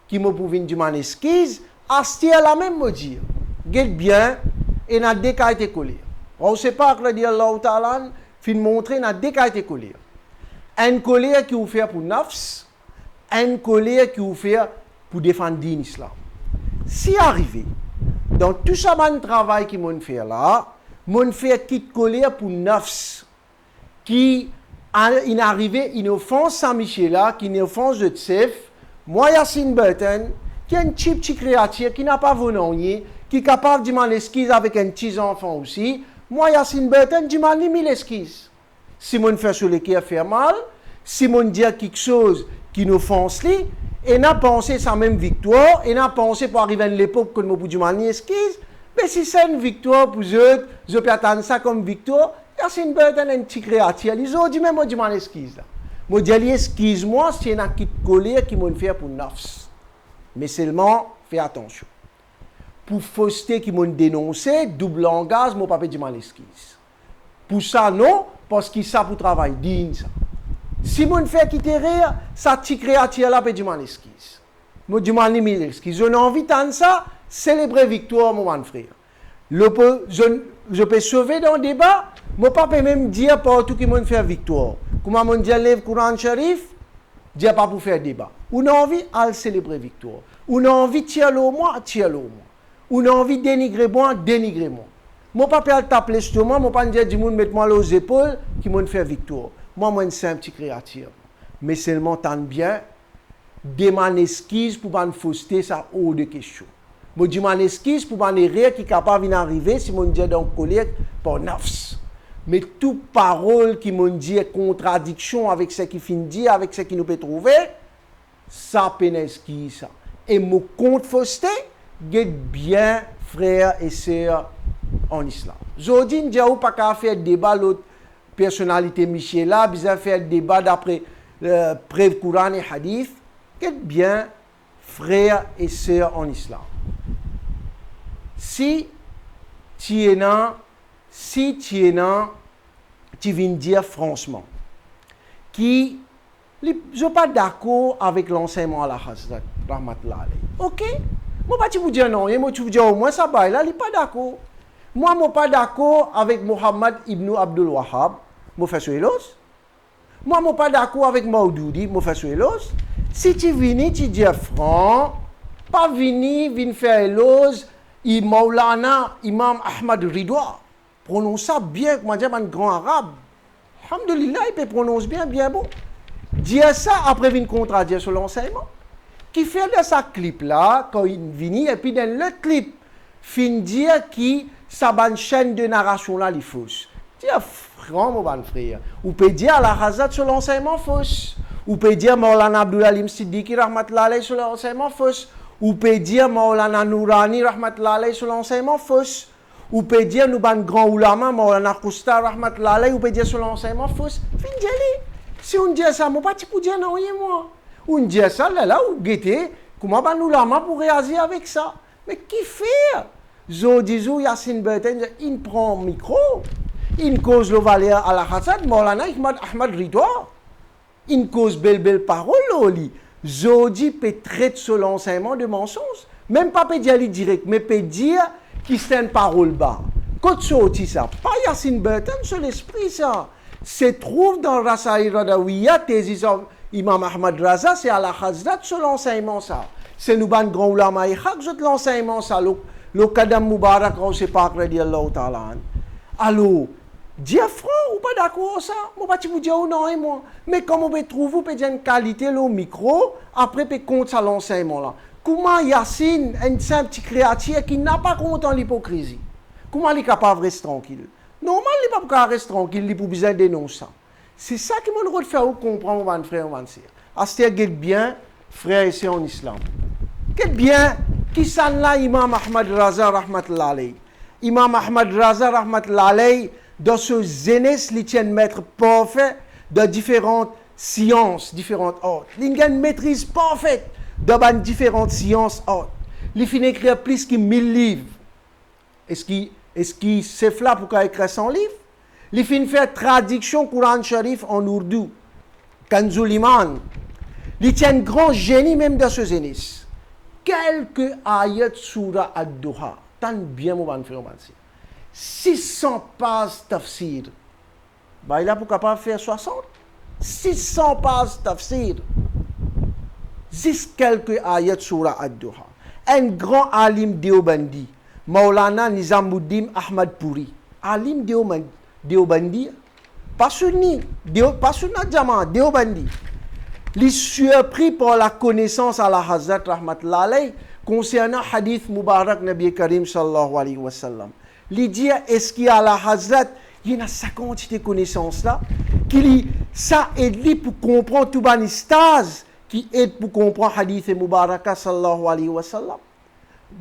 qu'il me pouvait dire mon esquisse, Asti à la même me dire. Guette bien, et n'a déjà été collé. On ne sait pas que le Allah Ta'ala fin montrer n'a déjà été collé. Un colère qui vous fait pour nafs, un colère qui vous fait pour défendre l'islam. Si arrivé, dans tout ça mon travail qui m'ont fait là, m'ont fait quitte colère pour nafs, qui est arrivé une offense Saint-Michel là, qui est une offense de Tsef, moi Yassine Burton, qui est un petit créature qui n'a pas volonté, qui est capable de m'en esquisse avec un petit enfant aussi, moi Yassine Burton, je m'en limite l'esquisse. Si mon fait sur les qui a fait mal, si mon dit quelque chose qui nous offense lui, et n'a pensé sa même victoire, et n'a pensé pour arriver à l'époque que nous pouvons m'en esquisse, mais si c'est une victoire pour eux, je peux attendre ça comme victoire, Yassine Burton est un petit créatif. Ils ont dit même moi je m'en esquisse là. Moi je dis excuse-moi, c'est une petite colère qui m'ont fait pour nafs. Mais seulement, fais attention. Pour fausseté qui m'ont dénoncé, double langage, mon papa dit m'en esquisse. Pour ça, non, parce qu'il ça pour travailler digne. Ça. Si mon fait quitter rire, ça t'y créature là, peut dire mon excuse. Moi, je m'en ai mis excuse. Je n'ai envie de ça, célébrer victoire, mon frère. Je peux sauver dans le débat, mon papa peut même dire partout qui m'a fait victoire. Comment mon Dieu lève Coran Sharif, Dieu pas pour faire débat. On a envie de célébrer victoire. On a envie de tirer au moins, tirer au moins. On a envie de dénigrer moi, dénigrer moi. Mon papa peut t'appeler sur moi, mon papa dit du monde mettre moi aux épaules qui m'a fait victoire. Moi, c'est un petit créature. Mais seulement tant bien, demander excuse pour pas me fausseter ça hors de question. Je demande excuse pour pas erreur qui est capable d'arriver si mon Dieu dans colère par nafs. Mais toute parole qui m'ont dit est contradiction avec ce qui finit dire, avec ce qui nous peut trouver, ça peine excuse ça. Et mon compte fausseté, guette bien frères et sœurs en islam. Aujourd'hui, je ne pas qu'à faire débat l'autre personnalité Michel là, besoin faire débat d'après preuve Coran et hadith, guette bien frères et sœurs en islam. Si tu es tu viens dire franchement, qui je ne suis pas d'accord avec l'enseignement à la Hazrat, rahmatullah alayhi. Ok? Moi, je ne vais pas dire non, moi, je vais dire au moins ça, là, je ne suis pas d'accord. Moi, je ne suis pas d'accord avec Muhammad ibn Abdul Wahhab, je fais sur l'os. Moi, je ne suis pas d'accord avec Maudoudi, je fais sur l'os. Si tu viens, tu dis franc, pas venir faire l'os. Maulana Imam Ahmad Ridwa prononce ça bien, comme dire un grand arabe. Alhamdulillah, il peut prononcer bien bon. Dire ça après une contredire sur l'enseignement. Qui fait de sa clip là, quand il vient, et puis dans le clip, fin dire qui sa bonne chaîne de narration là, il fausse. Dire franc, mon bon frère. Ou peut dire la Hazrat sur l'enseignement fausse. Ou peut dire Maulana Abdul Alim Siddiqui rahmatullah alayhi sur l'enseignement fausse. Ou peut dire Maulana Nourani rahmatullah alayhi sur l'enseignement fausse. Ou peut dire nous ban grand ulama Maulana Kousta rahmatullah alayhi ou peut dire sur l'enseignement fausse. Fin dire si on dit ça, moi pas tu peux dire non moi. On dit ça là ou guetter comment ban ulama pour réagir avec ça. Mais qui fait Zo disou Yassine Berten il prend micro, il cause le valeur à la Hazrat Maulana Ahmad Ridwa. Il cause belle parole oli. Zodi peut traiter sur l'enseignement de mensonges. Même pas peut dire direct, mais peut dire qu'il c'est une parole bas. Quand tu ça, pas Yassine Burton sur l'esprit ça. Se trouve dans Rasaïl Radawiya, Tésis Imam Ahmad Raza, c'est à la Hazrat sur l'enseignement ça. C'est nous ban grand ulama et chak l'enseignement ça. Le Kadam Mubarak, on sait pas radiallahu ta'ala. Alors, dire franc ou pas d'accord ça? Moi pas vous dire non et moi. Mais comment on peut trouver vous peut dire une qualité le micro après peut compte ça l'enseignement là. Comment Yassine un simple petit créature qui n'a pas compte en l'hypocrisie. Comment il est capable de rester tranquille? Normalement il n'est pas capable de rester tranquille, il peut besoin dénoncer ça. C'est ça qui m'a de faire comprendre mon frère mon sœur. Astir bien frère et sœur en islam. Quel bien qui s'en là Imam Ahmad Raza rahmatullah alayhi. Imam Ahmad Raza rahmatullah alayhi dans ce zénès, il tient maître parfait de différentes sciences, différentes arts. Il a une maîtrise parfaite de différentes sciences arts. Il finit d'écrire plus que 1000 livres. Est-ce qu'il c'est là pour écrire 100 livres? Il finit de faire traduction Coran Sharif en ourdou. Kanzul Iman. Il tient un grand génie même dans ce zénès. Quelques ayats surah ad-Duha. Tant bien mon frère, 600 pages tafsir. Bah, il a pour capable faire 60. 600 pages tafsir. Juste quelques ayats surah ad-Duha. Un grand alim Deobandi, Maulana Nizamuddin Ahmad Puri. Alim Deobandi, pas sunni, pas sunnat jama, Deobandi. Il est surpris par la connaissance à la Hazrat rahmatullah alayhi concernant hadith Mubarak Nabi Karim sallallahu alayhi wa sallam. Il dit, est-ce qu'il y a la Hazrat, il y a sa quantité de connaissances là, ça aide pour comprendre tout les stages qui aide pour comprendre hadith Mubarak sallallahu alayhi wa sallam.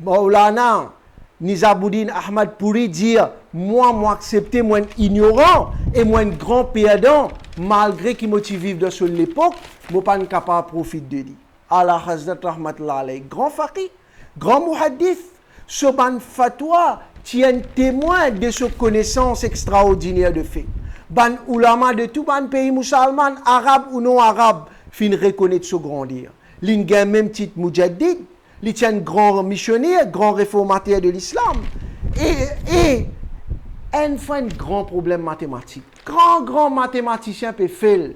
Maulana Nizamuddin Ahmad Puri dit, moi accepter, moi ignorant et moi grand perdant, malgré qu'il me vive de sur l'époque, je ne suis pas capable de profiter de lui. Allah Hazrat rahmatullah alayhi, grand faqih, grand muhaddith, ce ban fatwa tient témoin de cette connaissance extraordinaire de fait. ban ulama de tout ban pays musulman, arabe ou non arabe, fin reconnaître ce grandir. L'in gen même titre Mujaddid, li tient grand missionnaire, grand réformateur de l'islam. Et enfin, un grand problème mathématique. Grand mathématicien peut faire,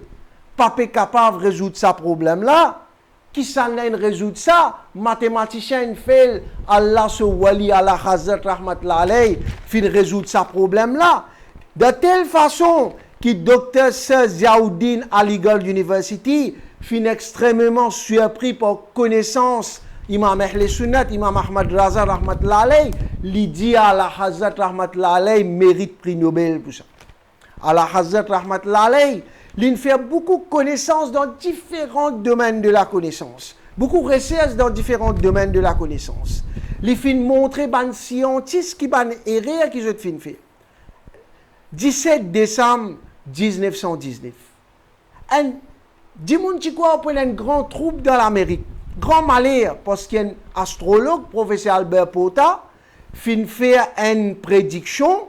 pas capable de résoudre ce problème-là. Qui s'en a résoudre ça? Mathématicien fait, Allah se wali, Allah Hazrat Rahmatullah alayhi, fin résoudre ce problème-là. De telle façon que Dr. Ziaoudine à Legal University fin extrêmement surpris par connaissance Imam Ahl Sunnat, Imam Ahmad Raza Rahmatullah alayhi, lui dit à la Hazrat Rahmatullah alayhi mérite prix Nobel pour ça. À la Hazrat Rahmatullah alayhi, il fait beaucoup de connaissances dans différents domaines de la connaissance. Beaucoup de recherches dans différents domaines de la connaissance. Il fait montrer ban scientifique qui ban erreur qui je te fait. 17 décembre 1919. Un dimanche qui quoi pour un grand trouble dans l'Amérique. Grand malheur parce qu'un astrologue, professeur Albert Porta, fin faire une prédiction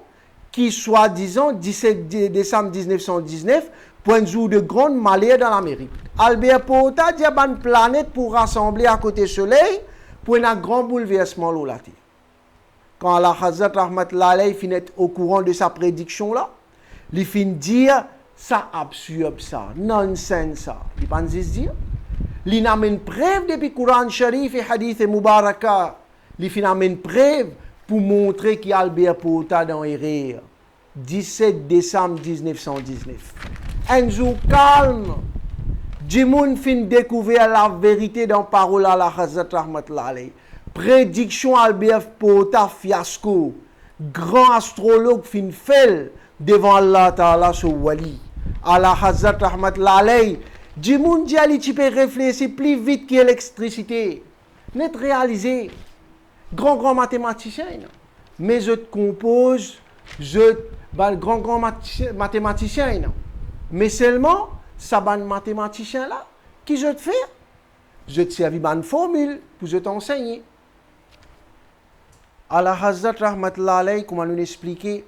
qui soi-disant 17 décembre 1919 point de vue de grand malheur dans l'Amérique. Albert Porta dit une planète pour rassembler à côté du soleil pour un grand bouleversement là. Quand Allah Hazrat Rahmatullah alayhi finit au courant de sa prédiction là, il fin dire ça absurde ça, nonsense ça. Il pense dire il n'amène preuve depuis Coran Sharif et Hadith Mubaraka. Il fin amène preuve pour montrer qu'il y a Albert Porta dans erreur. 17 décembre 1919. Un jour calme, Jimoun fin découvert la vérité dans parole à la Hazrat Rahmatullah alayhi. Prédiction Albert Porta fiasco. Grand astrologue fin fait devant Allah Ta'ala sur wali. Allah Hazrat Rahmatullah alayhi. Jimoun dit ali tu peux réfléchir plus vite que l'électricité. Net réalisé. Grand mathématicien. Mais je te compose, grand mathématicien. Mais seulement, ça ban mathématicien là, qui je te fais? Je te servis une formule pour je t'enseigner. Allah Hazrat Rahmatullah alayhi, comment nous expliquer,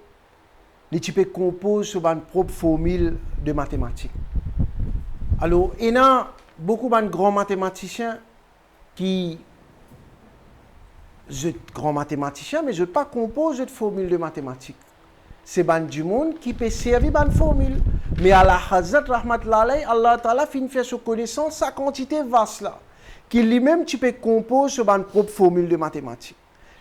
les types composent sur une propre formule de mathématiques. Alors, il y a beaucoup de grands mathématiciens qui grand mathématicien, mais je ne pas composer de formule de mathématiques. C'est ban du monde qui peut servir ban formule. Mais à la Hazrat Rahmatullah alayhi, Allah Ta'ala fin fait sa connaissance, sa quantité vaste là, qui lui-même tu peux composer sur ban propre formule de mathématiques.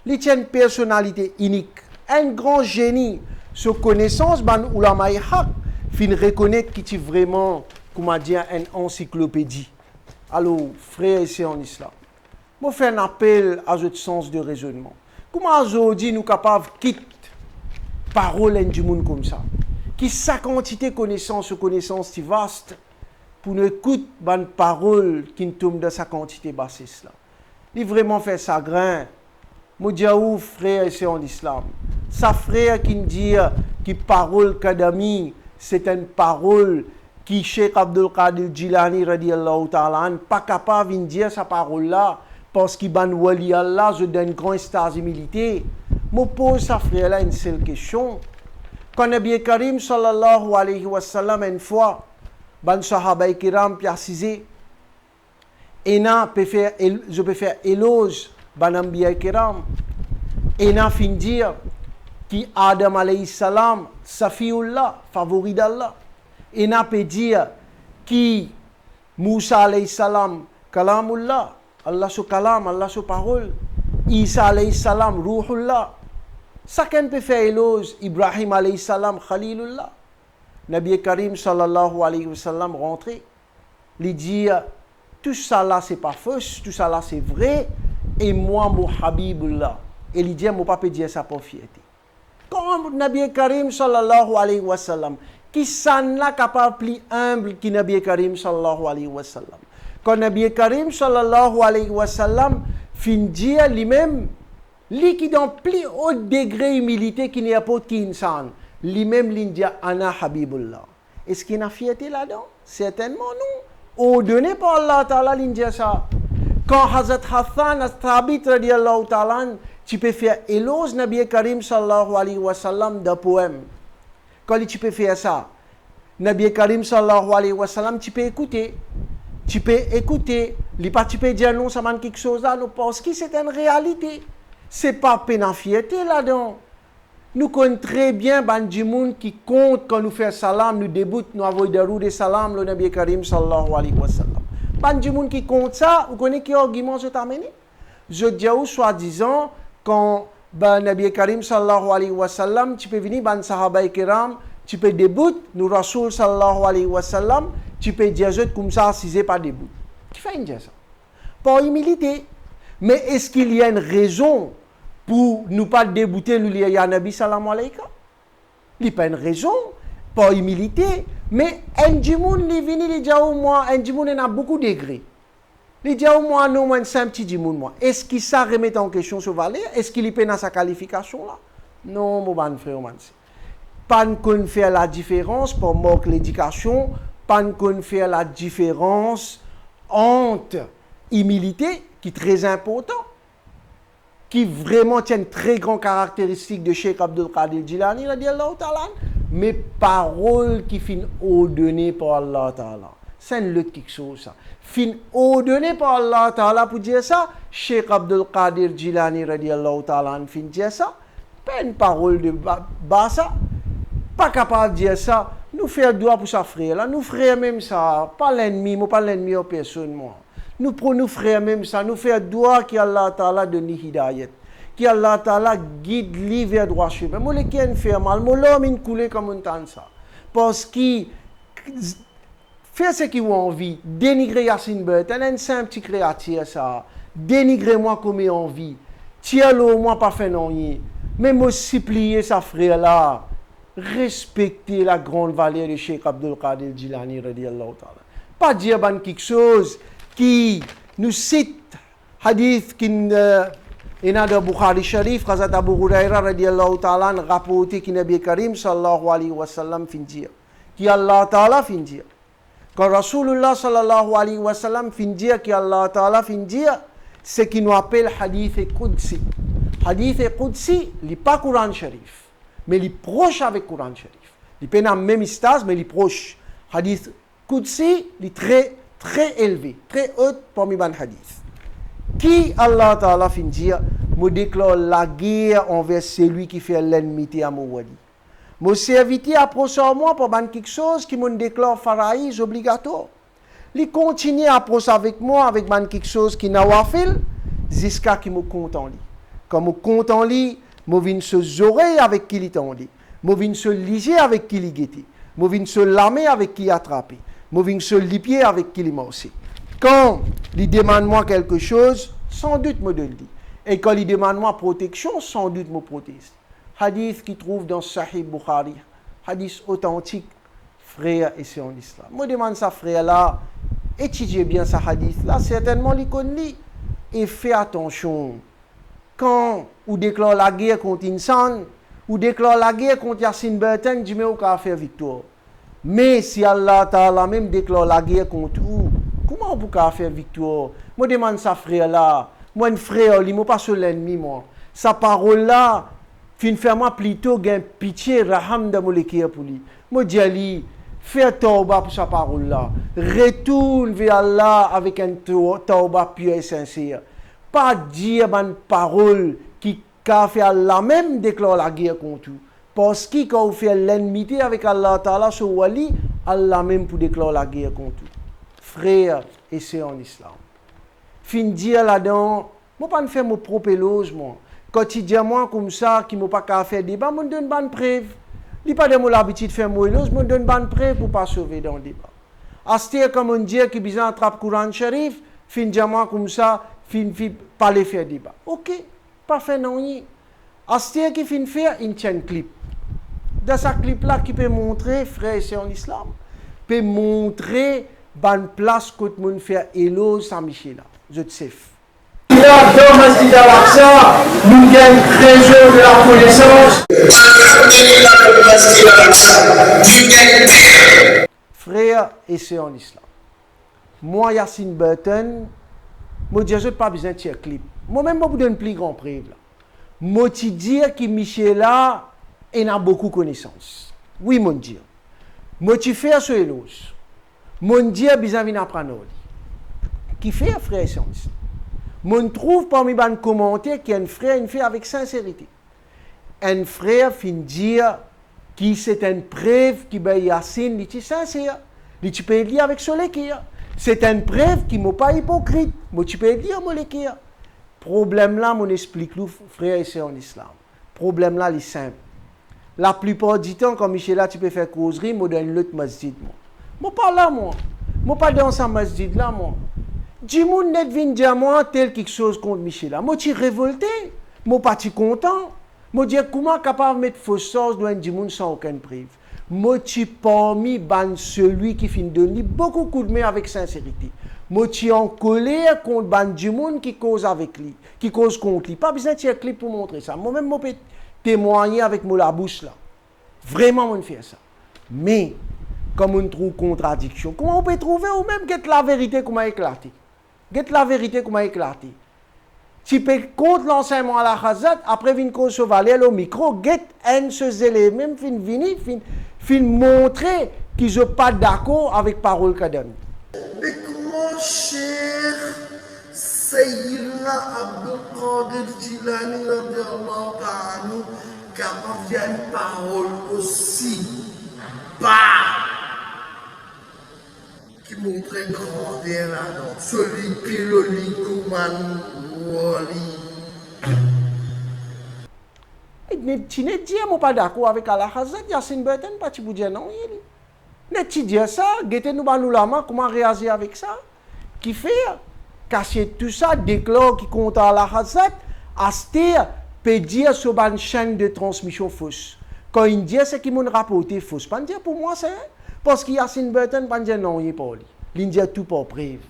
Il tient une personnalité unique, un grand génie, sa connaissance ban ulama haq, fin reconnaître qu'il est vraiment, comment dire, une encyclopédie. Alors, frères et sœurs en islam, je fais un appel à ce sens de raisonnement. Comment aujourd'hui nous sommes capables de quitter parole du monde comme ça? Qui sa quantité de connaissances si vaste pour ne écouter une parole qui ne tombe dans sa quantité bassiste là. Il vraiment fait ça grain. Moi dis où frère et sœurs en islam. Sa frère qui me dit que parole kadami c'est une parole qui Cheikh Abdul Qadir Jilani radiyallahu ta'ala pas capable de dire sa parole là. Parce qu'il ban wali Allah, je donne une grande stabilité. Je pose sa frère là une seule question. Quand Nabi Karim sallallahu alayhi wa sallam une fois, ban sahaba kiram précisé, je peux faire éloge ban Nabi Kiram. Et na fin dire qui Adam alayhi salam, safiullah, favori d'Allah. Et na peut dire qui Moussa alayhi salam, kalamullah. Allah su kalam, Allah su parole. Isa alayhi salam, ruhullah. Chacun peut faire éloge. Ibrahim alayhi salam, khalilullah. Nabi Karim sallallahu alayhi wa sallam rentré. Il dit, tout ça là c'est pas faux, tout ça là c'est vrai. Et moi, mon habibullah. Et il dit, mon papa dit ça pour fierté. Comme Nabi Karim sallallahu alayhi wa sallam, qui s'en a capable plus humble que Nabi Karim sallallahu alayhi wa sallam. Quand Nabi Karim sallallahu alayhi wa sallam fin dire lui-même, lui qui dans plus haut degré d'humilité qui n'est pas qu'insan, lui-même l'india ana habibullah. Est-ce qu'il y a une fierté là-dedans? Certainement non. Ordonné par Allah Ta'ala l'india ça. Quand Hazrat Hassan As-Thabit radiyallahu ta'ala, tu peux faire éloge Nabi Karim sallallahu alayhi wa sallam d'un poème. Quand tu peux faire ça, Nabi Karim sallallahu alayhi wa sallam, tu peux écouter. Tu peux écouter. Tu peux dire non, ça manque quelque chose là. Nous pensons que c'est une réalité. C'est pas peine en fierté là-dedans. Nous connaissons très bien les gens qui comptent quand nous faisons salam, nous débutons, nous avons des salam, le Nabi Karim sallallahu alayhi wa sallam. Les gens qui comptent ça, vous connaissez quel argument je t'amène? Je dis à vous, soi-disant, quand Nabi Karim sallallahu alayhi wa sallam, tu peux venir, sahaba kiram, tu peux débuter, nous Rasoul sallallahu alayhi wa sallam, tu peux dire comme ça, si c'est pas début. Qui fait dire ça? Par humilité. Mais est-ce qu'il y a une raison pour nous pas débouter nous lier à Nabi sallallahu alayhi wa sallam? Il n'y a pas une raison, par humilité. Mais un djimoun, il vient, il dit au moins, un djimoun, il a beaucoup de degrés. Il dit au moins, non, moi, c'est un petit djimoun, moi. Est-ce qu'il ça remet en question ce valet? Est-ce qu'il est dans sa qualification là? Non, mon bon frère, pas qu'on fait la différence pour manque l'éducation, pas qu'on fait la différence entre humilité, qui est très important, qui vraiment tient une très grande caractéristique de Cheikh Abdul Qadir Jilani, mais paroles qui finissent ordonnées par Allah Ta'ala. C'est une lutte quelque chose, ça. Fin ordonné par Allah Ta'ala pour dire ça, Cheikh Abdul Qadir Jilani, radiallahu ta'ala, fin dire ça, pas une parole de basa, pas capable de dire ça, nous faisons droit pour sa frère, là, nous frères même ça, pas l'ennemi, moi pas l'ennemi aux personnes, moi. Nous prenons nos frères même ça, nous faisons droit qui Allah Ta'ala donne hidayat, qui Allah Ta'ala guide lui vers droit chemin. Moi, les qui fait mal, moi l'homme il coule comme un temps ça, parce qu'il fait ce qu'il a envie, dénigrer Yassine Burton, c'est un petit créature ça, dénigrer moi comme il a envie, tiens-le moi pas fait non, mais me supplier sa frère là. Respecter la grande valeur de Cheikh Abdul Qadir Jilani radiallahu ta'ala. Pas dire quelque chose qui nous cite hadith qui est dans Bukhari Sharif, Hazrat Abu Huraira radiallahu ta'ala rapporté qui Nabi Karim sallallahu alayhi wa sallam fin dire, qui Allah ta'ala fin dire. Quand Rasulullah sallallahu alayhi wa sallam fin dire, qui Allah ta'ala fin dire, c'est qui nous appelle hadith Qudsi. Hadith Qudsi, il n'est pas Coran Sharif. Mais il est proche avec le Coran Sharif. Il n'est pas dans le même stade, mais il est proche. Hadith Qudsi, il est très, très élevé, très haut parmi les hadiths. Qui Allah Ta'ala fin dire, me déclare la guerre envers celui qui fait l'ennemi à mon wali. Me serviteur approche à moi pour quelque chose qui me déclare faraïs obligatoire. Il continue à approcher avec moi avec quelque chose qui n'a pas fait, jusqu'à qu'il me compte en lui. Quand me compte en lui, je viens se oreilles avec qui il tendait. Je viens se liger avec qui il guettait. Je viens se lamer avec qui il attrapé. Je viens se lipier avec qui il morcé. Quand il demande moi quelque chose, sans doute me donne. Et quand il demande moi protection, sans doute me protège. Hadith qui trouve dans Sahih Bukhari. Hadith authentique, frère et c'est en islam. Je demande ça frère là, étudiez bien ce hadith là, certainement il connaît. Et fais attention. Quand on déclare la guerre contre Insan, ou déclare la guerre contre Yassine Burton, je mets au cas faire victoire. Mais si Allah Ta'ala même déclare la guerre contre vous, comment on peut faire victoire? Moi, je demande ça frère là. Moi, un frère, il ne pas sur l'ennemi, moi. Sa parole là, fin fait moi plutôt gain pitié, raham de molekir pour lui. Moi, je dis, fais tauba pour sa parole là. Retourne vers Allah avec un tauba pur et sincère. Pas dire une parole qui a fait Allah même déclare la guerre contre vous. Parce que quand vous faites l'ennemi avec Allah Ta'ala sur Wali, Allah même pour déclarer la guerre contre vous. Frères et sœurs en islam. Fin dire là-dedans, je ne vais pas faire mon propre éloge, moi. Quotidiennement comme ça, qui ne m'a pas qu'à faire débat, je donne bonne preuve. Il n'y a pas de l'habitude de faire mon éloge, je donne bonne preuve pour ne pas sauver dans le débat. Astir comme on dit qu'il besoin d'attraper le Coran Sharif, fin dire comme ça, fin pas les faire débat. Ok, pas fait non. Astir qui fin faire, il tient un clip. Dans ce clip-là, qui peut montrer, frère et sœurs en islam, peut montrer bonne place que tout le monde fait éloge Saint-Michel. Je te sais. Là, dans Masjid al-Aqsa, nous avons un trésor de la connaissance. Frères et sœurs en islam. Moi, Yassine Burton, je dis, je n'ai pas besoin de tirer clip. Moi-même, je vous donne plus grand preuve. Moi, je dis que Michel là, il a beaucoup de connaissances. Oui, mon Dieu. Moi, tu fais ce éloge. Mon Dieu, besoin de apprendre. Qui fait, frère et sœurs? Mon trouve parmi les commentaires qu'il y a un frère et une fille avec sincérité. Un frère fin dire qui c'est une preuve qui ben Yassine, il est sincère. Il peut dire avec ce l'équire. C'est une preuve qui n'est pas hypocrite. Moi, tu peux dire, moi, l'équire. Problème là, mon explique nous, frère et sœurs en islam. Problème là, il est simple. La plupart du temps, quand Michel là, tu peux faire causerie, moi, dans l'autre masjid, moi. Moi, pas là, moi. Moi, pas dans ce masjid là, moi. Du monde net vient dire moi tel quelque chose contre Michel là. Moi, tu es révolté. Moi, pas tu content. Moi, dire comment capable de mettre fausse sauce dans du monde sans aucune preuve. Moi, tu parmi celui qui finit de donner beaucoup de coups de main avec sincérité. Moi, tu es en colère contre du monde qui cause avec lui, qui cause contre lui. Pas besoin de tirer un clip pour montrer ça. Moi-même, je peux témoigner avec la bouche là. Vraiment, on fait ça. Mais, comme on trouve contradiction, comment on peut trouver ou même get la vérité comment éclater? Get la vérité comment éclater? Tu peux contre l'enseignement à la Khazat, après venir cause chevaler au micro, get un ce élève, même fin montrer qu'ils ne sont pas d'accord avec parole qu'a donné. Mais comment cher Sayyidina Abdul Qadir Jilani radiallahu ta'ala capable de faire une parole aussi bas qui montre grandeur là-dedans. Celui qui le lit comme un Tu n'es pas d'accord avec Allah Khazat, Yassine Burton, pas tu peux dire non. Tu dis ça, guettez nous la main, comment réagir avec ça? Qui fait? Cacher tout ça, déclare qui compte à Allah Khazat, Astir peut dire sur une chaîne de transmission fausse. Quand il dit c'est qui m'ont rapporté fausse, pas dire pour moi c'est parce qu'il y a Yassine Burton, pas dire non, il n'est pas lui. Il dit tout pour preuve.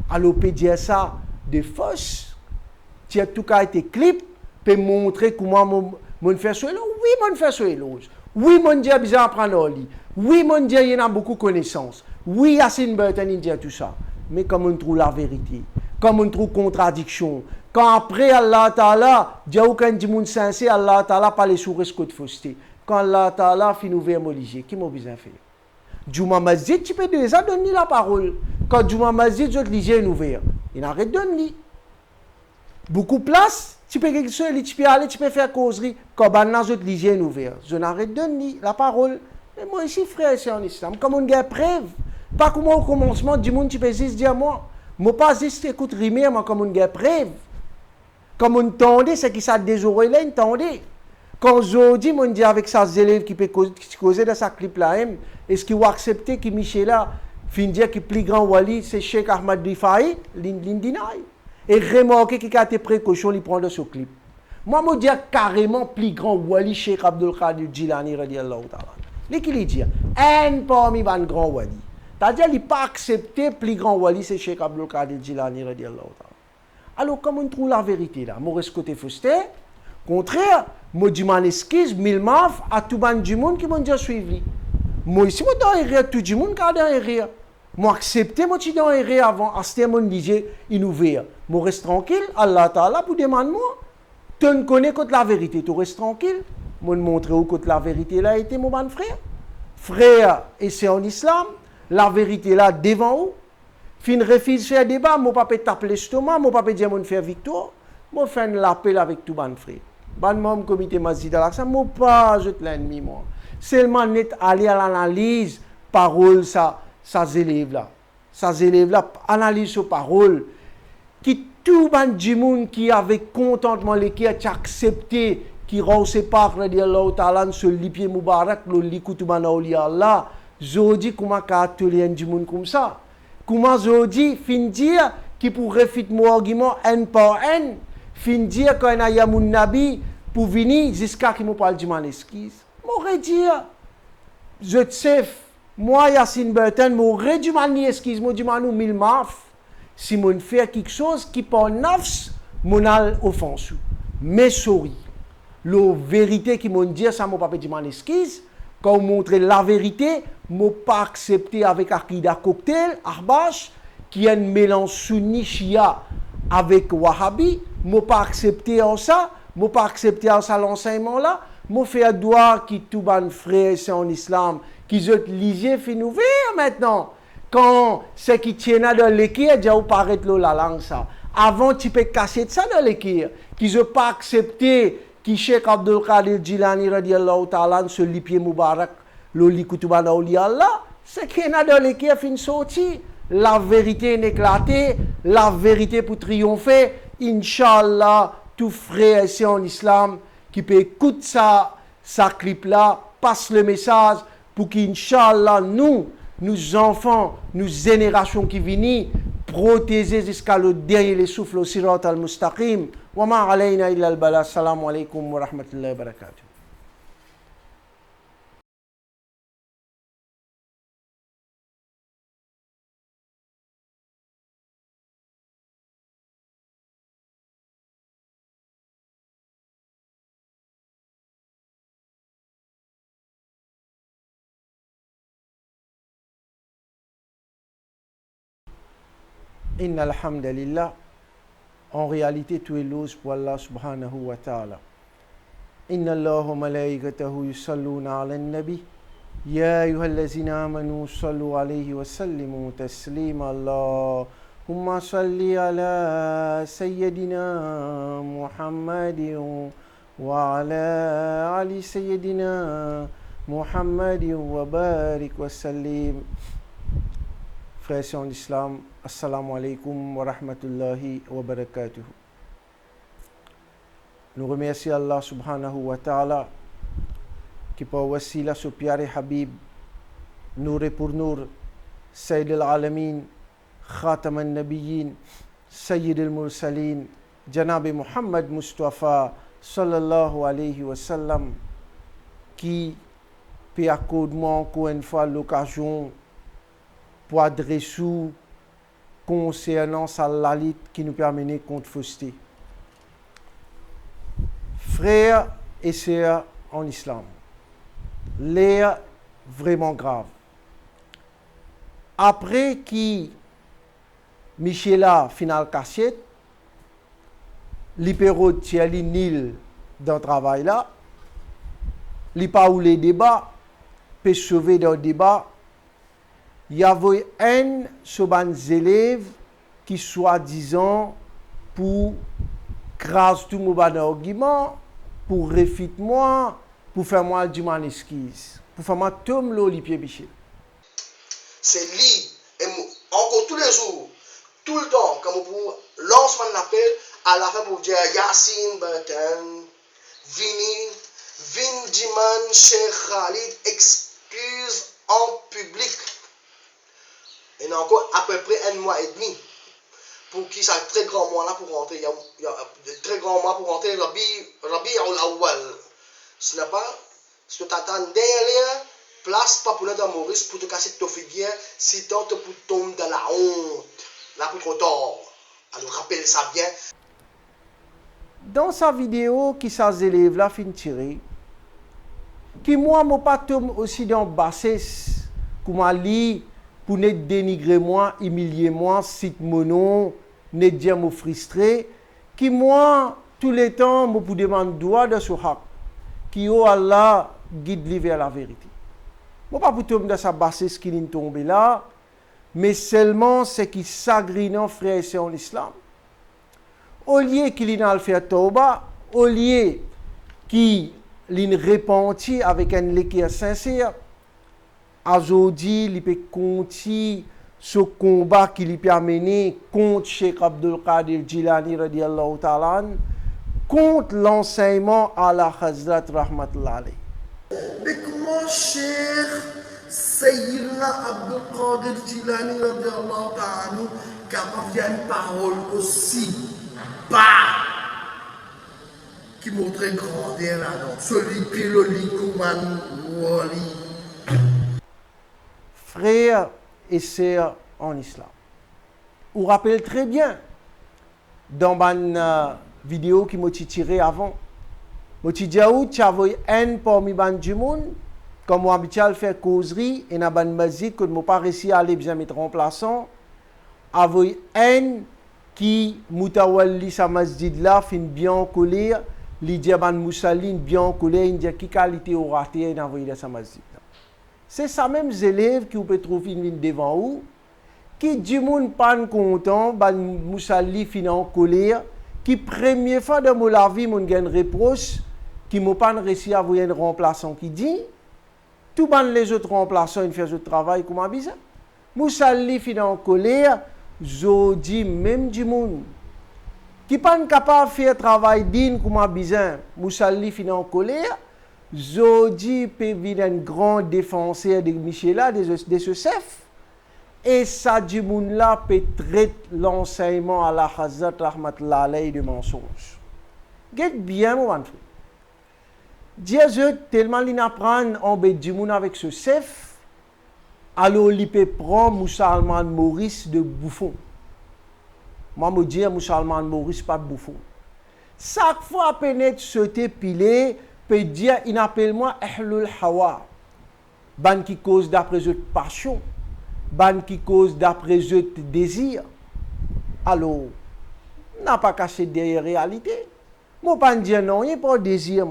Alors peut dire ça de fausse. Tu as tout cas été clip, peut montrer comment mon fait sur éloge. Oui, mon fait sur éloge. Oui, mon Dieu a besoin d'apprendre lui. Oui, mon Dieu, il a beaucoup de connaissances. Oui, Yassine Burton, il dit tout ça. Mais comme on trouve la vérité, comme on trouve contradiction, quand après Allah Ta'ala, il n'y a aucun monde sincère, Allah Ta'ala parle sur risque de fausseté. Quand Allah Ta'ala finit ouvert Moligé, qui m'a besoin de faire? Juma Masjid, tu peux déjà donner la parole. Quand Juma Masjid, je te lis, j'ai ouvert. Il arrête de donner. Beaucoup de place, tu peux quelque chose, tu peux aller, tu peux faire causerie. Quand maintenant, je te lis, j'ai ouvert. Je n'arrête de donner la parole. Mais moi ici, frère, c'est en islam. Comme on a preuve. Pas comme au commencement du monde, tu peux juste dire moi. Moi, pas juste écoute rimer, mais comme on a preuve. Comme on tendait, c'est qui ça désoré là, on tendait. Quand je dis, on dit avec ses élèves qui peuvent causer dans sa clip là, est-ce qu'ils vont accepter que Michel là, fin dire que le plus grand wali, c'est Cheikh Ahmad Rifai, l'indinaï. Et remarquez qu'il a été précaution, il prend de ce clip. Moi, je dis carrément plus grand wali, Cheikh Abdul Qadir Jilani, radiallahu ta'ala. Lui qui lui dit, un parmi les grands wali. C'est-à-dire qu'il n'a pas accepté le plus grand wali, c'est Cheikh Abdul Qadir Jilani, radiallahu ta'ala. Alors, comme on trouve la vérité là, moi, reste côté fausseté, contraire, moi, je m'en excuse, mille maf, à tout le du monde qui m'ont déjà suivi. Moi, ici, moi, dans les tout le monde qui a dans les moi, accepter, moi, tu dans les avant, à ce moment, disait, il ouvert. Moi, reste tranquille, Allah Ta'ala, pour demander moi. Tu ne connais que la vérité, tu restes tranquille. Moi, je montre où que la vérité là était, mon bon frère. Frère, et c'est en islam, la vérité là, devant où? Fin refuse faire débat, moi, pas taper l'estomac, moi, pas dire, moi, faire victoire. Moi, faire l'appel avec tout bon frère. Ban membre comité masjid al-Aqsa, moi pas je l'ennemi moi. Seulement net aller à l'analyse parole ça élèves là analyse sur parole qui tout ban du monde qui avec contentement les qui a accepté qui rose par radiallahu ta'ala sur les pieds mubarak le likutu banauli Allah jodi comment ka atelier du monde comme ça comment jodi fin dire qui pourrait fit mon argument n par n fin dire quand il y a mon nabi pour venir jusqu'à qui me parle de mon esquisse. M'aurait dit, je sais, moi, Yassine Burton, m'aurait dit mon esquisse, m'aurait dit mon mille maf, si mon fait quelque chose qui parle nafs, mon al offense. Mais sorry, la vérité qui m'ont dit, ça m'a pas dit mon esquisse, quand on montre la vérité, m'a pas accepté avec Akida Cocktail, Arbash, qui est un mélange sunni chia avec Wahhabi, m'a pas accepté en ça. Je n'ai pas accepté ça l'enseignement là. Je fais un doigt qui tout ban frère c'est en islam qu'ils ont lisé fin ouvert maintenant. Quand ce qui tient dans l'équerre, déjà ou paraît la langue ça. Avant, tu peux casser ça dans l'équerre. Qu'ils n'ont pas accepté que Cheikh Abdul Qadir Jilani radiallahu ta'ala se lipier Moubarak, l'oli kutubana oli Allah, c'est qu'il y a dans l'équerre fin sorti. La vérité est éclatée, la vérité pour triompher. Inch'Allah, tout frère ici en islam qui peut écouter ça clip là, passe le message pour qu'Inch'Allah, nous enfants, nous générations qui viennent, protéger jusqu'à le dernier souffle au sirat al-mustaqim. Wa ma alayna illa al-bala. Assalamu alaikum wa rahmatullahi wa barakatuh. Inna alhamdulillah, en réalité tout est loué pour Allah subhanahu wa ta'ala. Inna Allah wa malaikatahu yusalluna ala nabi. Ya ayyuhallazina amanu sallu alayhi wa sallimu taslima. Allahumma salli ala sayyidina Muhammadin wa ala ali sayyidina Muhammadin wa barik wa sallim. Frères en islam, assalamu alaikum wa rahmatullahi wa barakatuh. Nous remercions Allah subhanahu wa ta'ala qui par wasila ce piare Habib, Nour pour Nour, Sayyid al-Alamin, Khatam al-Nabiyyin, Sayyid al-Mursalin, Janab Muhammad Mustafa sallallahu alayhi wa sallam, qui peut accorder encore une fois l'occasion pour adresser concernant sa lalit qui nous permet contre fausseté. Frères et sœurs en islam, l'air vraiment grave. Après qui Michela final cassette, l'hypéro Thierry Nil dans le travail là, li pas ou les débats, peut sauver dans le débat. Il y avait un sur les élèves qui, soi-disant, pour craser tout mon argument, pour réfuter moi, pour faire moi du mal esquisse, pour faire moi tomber le pied biché. C'est lui, et encore tous les jours, tout le temps, comme pour lancement de l'appel, à la fin pour dire Yassine Bertin, Vin Diman, Cheikh Khalid, excuse en public. Et il y a encore à peu près un mois et demi pour qui ça très grand mois là pour rentrer. Il y a très grand mois pour rentrer Rabi al-Awwal. Ce n'est pas ce que tu attends derrière, place pas pour l'être Maurice pour te casser ton figure, si tu pour tomber dans la honte, là pour trop tard. Alors rappelle ça bien. Dans sa vidéo qui ces élèves là fin tiré, qui moi mon pas tombe aussi dans bassesse, comme ali pour ne dénigrer moi, humilier moi, cite mon nom, ne dire me frustrer, qui moi, tous les temps, me pour demander droit de ce haq, qui oh Allah guide lui vers la vérité. Moi pas pour tomber dans sa bassesse qui n'est tombé là, mais seulement ce qui s'agrine frère et sœurs en islam. Au lieu qu'il n'a fait tauba, au lieu qu'il l'in repenti avec un l'équerre sincère, aujourd'hui, il peut continuer ce combat qui lui permet contre Cheikh Abdul Qadir Jilani radiallahu ta'ala, contre l'enseignement à la Hazrat Rahmatullah alayhi. Mais comment Cheikh Sayyidina Abdul Qadir Jilani radiallahu ta'ala capable de dire une parole aussi bas qui montre grandeur là-dedans. Celui qui le lit comme un Frères et sœurs en islam. Vous rappelez très bien, dans ma vidéo qui m'a tiré avant, je dit tu as un parmi les gens, comme on habituel faire causerie, et dans une masjid que je n'ai pas réussi à aller bien mettre en remplaçant, avec un qui moutawalli sa masjid là, fin bien collé, l'idée ban moussaline bien collé, il dit qui qualité aura été dans sa masjid. c'est ça même élèves qui vous peut trouver devant vous, qui dit moun pas content, ban mousali fin en colère, qui première fois dans la vie moun gen reproche, qui m'a pas réussi à voir un remplaçant qui dit, tout ban les autres remplaçants ils font ce travail comme bizarre. Mousali fin en colère, je dis même du moun qui pas capable de faire travail digne comme bizarre, mousali fin en colère. Jodi peut venir un grand défenseur de Michela, de ce chef. Et ça, du monde là peut traiter l'enseignement à la Hazrat Rahmatullah alayhi de mensonge. Get bien, mon enfant. Dieu, tellement il apprend en bête du monde avec ce chef, alors il peut prendre Moussalman Maurice de bouffon. Moi, je dis Moussalman Maurice pas de bouffon. Chaque fois, pénètre ce pilé, peut dire, il appelle moi Ahlul Hawa. Ban qui cause d'après eux passion. Ban qui cause d'après eux désir. Alors, n'a pas caché derrière réalité. Moi pas dire non, il n'y a pas désir.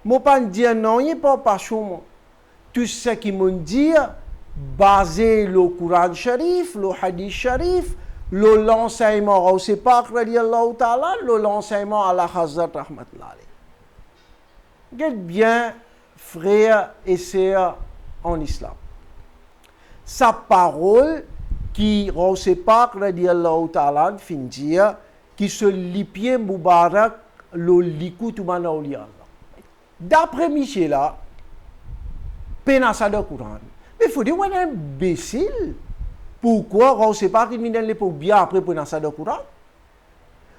Moi pas dire non, il n'y a pas passion. Tout ce qui m'ont dit, basé le Coran Sharif, le Hadith Sharif, l'enseignement au Sepak, l'enseignement à la Hazrat Rahmatullah. Get bien, frères et sœurs en islam. Sa parole qui Sepak radiallahu ta'ala fin dire qui se lipie Moubarak le likou toumana awliya Allah. D'après Michel là, penasa de Coran. Mais il faut dire qu'on est imbécile. Pourquoi Sepak il vient pour bien après penasa de Coran?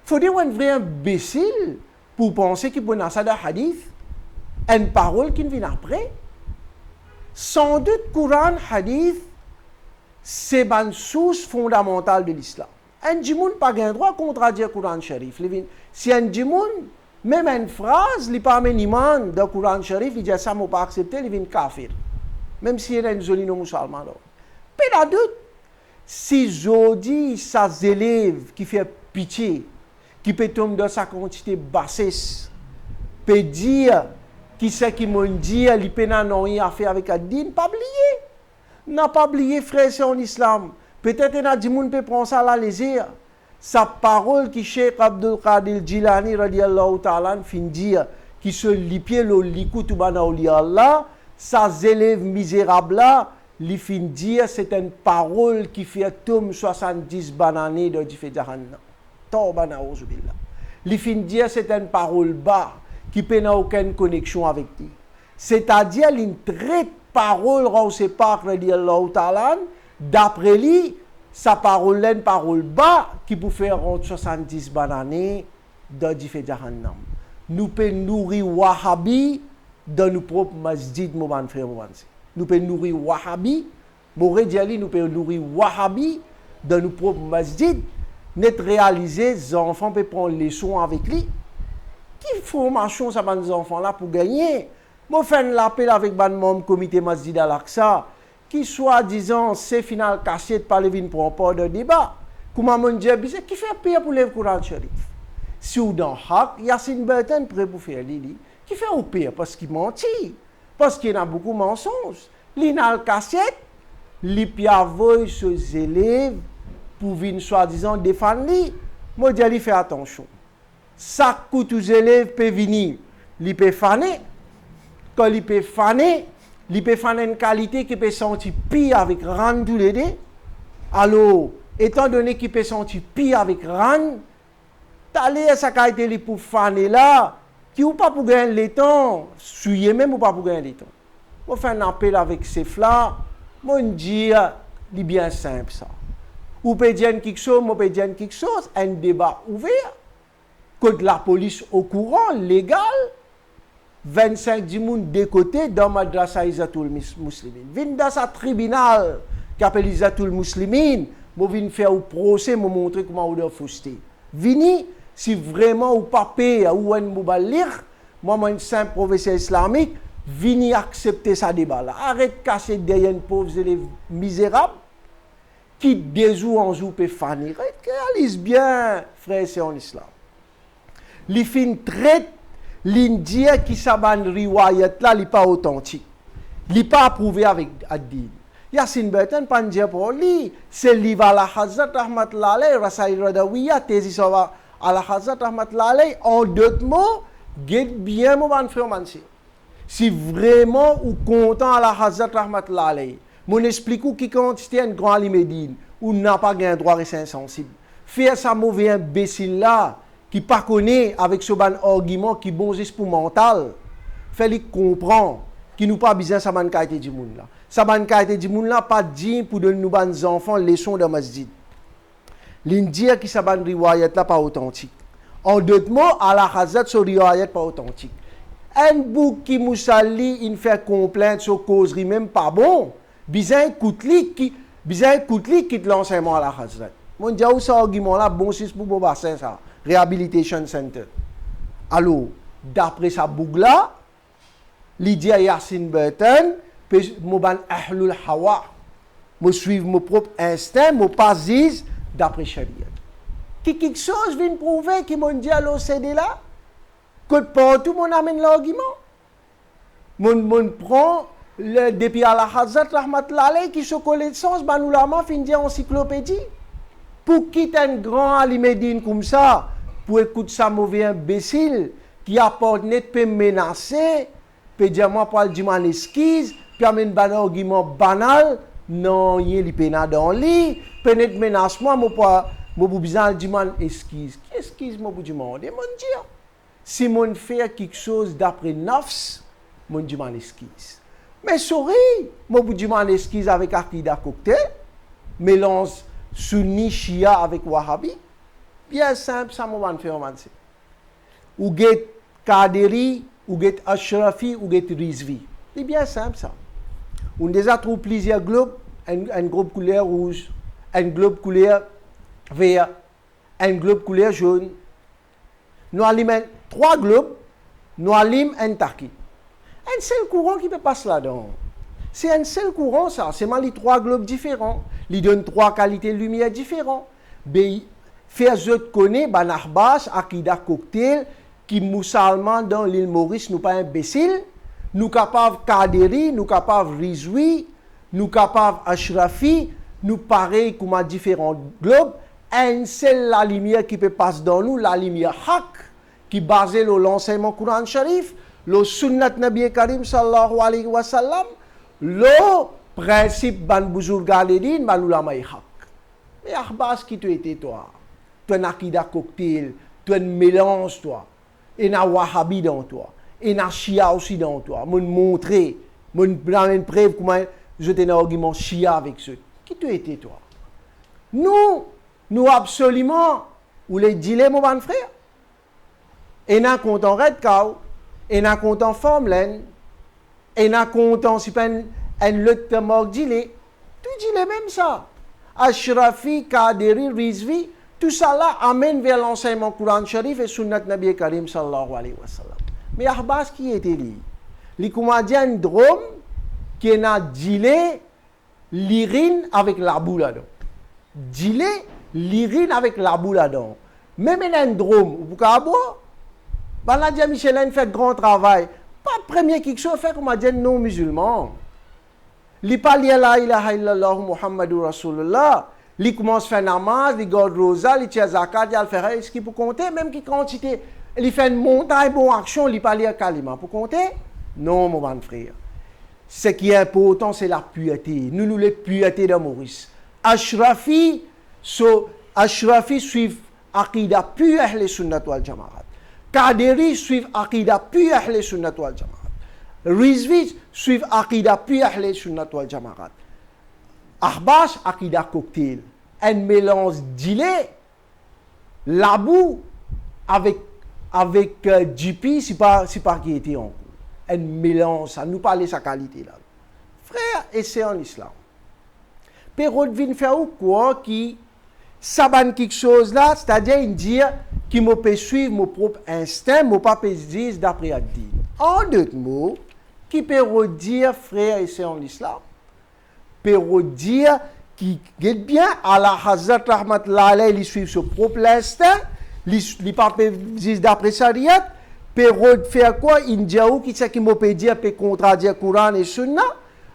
Il faut dire qu'on est vrai imbécile pour penser qu'il penasa de hadith. Une parole qui vient après. Sans doute, Coran, Hadith, c'est une source fondamentale de l'islam. Un djimoun n'a pas le droit de contredire le Coran Sharif. Si un djimoun, même une phrase, il n'y a pas un iman de Coran Sharif, il dit ça, je ne pas accepter, il vient kafir. Même s'il y a une zone musulman. Puis la doute, si je dis ça élève qui fait pitié, qui peut tomber dans sa quantité bassesse, peut dire qui c'est qui m'ont dit, les pénans n'ont rien à faire avec Ad-Din, pas oublier. N'a pas oublié, frère, c'est en islam. Peut-être qu'il y a des gens qui peuvent prendre ça à la légère. Sa parole qui Cheikh Abdul Qadir Jilani, radiallahu ta'ala, fin dire, qui se lipie le likou toubana awliya Allah, sa élève misérable là, li fin dire, c'est une parole qui fait tomber 70 bananes de Jifé Jahannam. Tawba na'ouzubillah. Li fin dire, c'est une parole bas, qui n'a aucune connexion avec lui. C'est-à-dire, il traite parole, d'après lui, sa parole est une parole bas qui peut faire 70 bananes dans Jifé Jahannam. Nous pouvons nourrir Wahhabi dans nos propres masjid, mon frère. Nous pouvons nourrir Wahhabi, nous pouvons nourrir Wahhabi dans nos propres masjid. Net réaliser, les enfants peuvent prendre les leçons avec lui. Quelle formation ça va nos enfants là pour gagner? Moi fais un appel avec mon comité Masjid Al-Aqsa qui soi-disant c'est final cassette par les vins pour un pas de débat. Comment mon Dieu qui fait pire pour le Coran Sharif? Si ou dans Haq, Yassine Bertin prêt pour faire Lili, qui fait au pire parce qu'il mentit, parce qu'il y a beaucoup de mensonges. L'ina cassette, l'ipia-voy ses élèves pour venir soi-disant défendre lui. Moi je fait attention. Ça coûte aux élèves peut venir, il peut faner. Quand il peut faner, une qualité qui peut sentir pire avec ran tous les deux. Alors, étant donné qu'il peut sentir pire avec ran, t'allais à sa qualité pour faner là, qui ou pas pour gagner le temps, suyez même ou pas pour gagner le temps. On fait un appel avec ces flas, moi je dis, c'est bien simple ça. Ou peut dire quelque chose, moi peut dire quelque chose, un débat ouvert. Que la police au courant, légal, 25 dimoun de côté dans Madrasa Izzatul Muslimin. Vin dans sa tribunal qui appelle Izzatul Muslimin, moi vin faire au procès, moi montrer comment on doit fauster. Vini, si vraiment ou pas payer ou un moubalir, moi un simple professeur islamique, vini accepter ça débat là. Arrête de cacher derrière une pauvre élève misérable qui déjoue en joue peut fanir. Réalise bien, frère, c'est en islam. Les fins traite l'Indien qui s'aban riwayat là, n'est pas authentique. Il n'est pas approuvé avec Ad-Din. Yassine Burton, pas dire pour lui, c'est livre à la Hazrat Rahmatullah alayhi, Rasail Radawiya, Tézi Sava à la Hazrat Rahmatullah alayhi, en d'autres mots, guette bien mon frère Mansi. Si vraiment ou content à la Hazrat Rahmatullah alayhi, mon explique ou qui quantité un grand alimédine, ou n'a pas gain droit et c'est insensible. Faire ça mauvais imbécile là, qui pas connaît avec ce ban argument qui bon juste pour mental, fait-il comprendre qui nous pas besoin sa ban qualité du monde là. Sa ban qualité du monde là pas dit pour donner nous ban enfants leçon de masjid. L'india qui sa ban riwayat là pas authentique. En d'autres mots, à la Hazrat ce riwayat pas authentique. Un bouc qui mousali il fait complainte sur causerie même pas bon. Bizarre koutli qui quitte l'enseignement à la Hazrat. Mon dia ou ça argument là bon c'est pour bon bassin ça. Rehabilitation Center. Alors, d'après sa boucle là, Lydia Yassine Burton, je ban ahlul hawa, je suis mon propre instinct, je pas zis d'après Sharia. Quelque chose vient prouver que mon dia l'OCD là, que partout mon amène l'argument. Mon prend le depuis à la Hazrat Rahmatullah alayhi qui se connaissance, nous l'avons fin dire encyclopédie. Pour quitter un grand alimédine comme ça, pour écouter ça mauvais imbécile qui apporte net peut menacer, peut dire moi pour le dire mon esquisse, puis amène un argument banal, non, il y a les pénal dans le lit, peut net menace moi, moi pour besoin de dire mon esquisse. Qui esquisse moi pour dire mon dire? Si mon fait quelque chose d'après nafs, mon dire mon esquisse. Mais sorry, moi pour dire mon esquisse avec Akida cocktail, mélange sunni shia avec wahhabi. Bien simple, ça m'a fait avancer. Ou get Kaderi, ou get Ashrafi, ou get Rizvi. C'est bien simple ça. On déjà trouve plusieurs globes, un globe couleur rouge, un globe couleur vert, un globe couleur jaune. Nous allons 3 globes, nous allons un taki. Un seul courant qui peut passer là-dedans. C'est un seul courant ça. C'est les 3 globes différents. Ils donnent 3 qualités de lumière différentes. Faire je connais Banahbash, Akida Cocktail, qui musulman dans l'île Maurice, nous pas imbéciles, nous capables Kaderi, nous capables Rizwi, nous capables Ashrafi, nous pareil comme à différents globes, un seul la lumière qui peut passer dans nous, la lumière Haq, qui basée sur l'enseignement Coran Sharif, le Sunnat Nabi Karim sallallahu alayhi wa sallam, le principe ban Buzurgaledin, ban ulama Haq. Mais Ahbas qui tu étais toi? Tu as un akida cocktail, tu as un mélange toi, et un wahhabi dans toi, et un shia aussi dans toi. Je montrer, je donner une preuve comment je t'ai un argument shia avec ceux. Qui tu étais toi? Nous absolument, ou les dilemmes, mon frère. Et n'a content red cow, et n'a content formelaine, et n'a content si pas un lutte mort dilé. Tu dis les mêmes ça. Ashrafi, Kaderi, Rizvi, tout ça là amène vers l'enseignement Coran Sharif et Sunnat Nabi Karim sallallahu alayhi wa sallam. Mais Ahbas qui était lui? Il commandait un drôme qui a dilé l'urine avec la boule là-dedans. Dilé l'urine avec la boule là-dedans. Même un drôme, vous pouvez boire. Là, Dia Michelin fait grand travail. Pas de premier quelque chose fait comme un non musulman. Il parle la ilaha illallah Muhammadur Rasulullah. Il commence à faire namaz, il garde rosa, il tient zakat, il fait ce qu'il peut compter, même qui quantité, il fait une montagne, bonne action, il parle à kalima. Pour compter? Non, mon bon frère. Ce qui est important, c'est la pureté. Nous, les puretés de Maurice. Ashrafi suivent Aqida pure les sunnat wal jamaat. Kaderi suivent Aqida pure les sunnat wal jamaat. Rizvi suivent Aqida pure les sunnat wal jamaat. Ahbash, Akida Cocktail, un mélange d'ilé, labou avec GP, c'est pas qui était en cours. Un mélange, ça nous parlait sa qualité là. Frère, et c'est en islam. Pérod vient faire ou quoi qui saban quelque chose là, c'est-à-dire il dit qui me peut suivre mon propre instinct, mon pas peut dire d'après Ad-Din. En d'autres mots, qui peut dire frère, et c'est en islam. Peut dire qui est bien à la Hazrat Rahmatullah alayhi, il suit son propre instinct, il pas dire d'après Shariat, peut faire quoi? India ou qui c'est qui peut dire peut contredire le Coran et Sunna?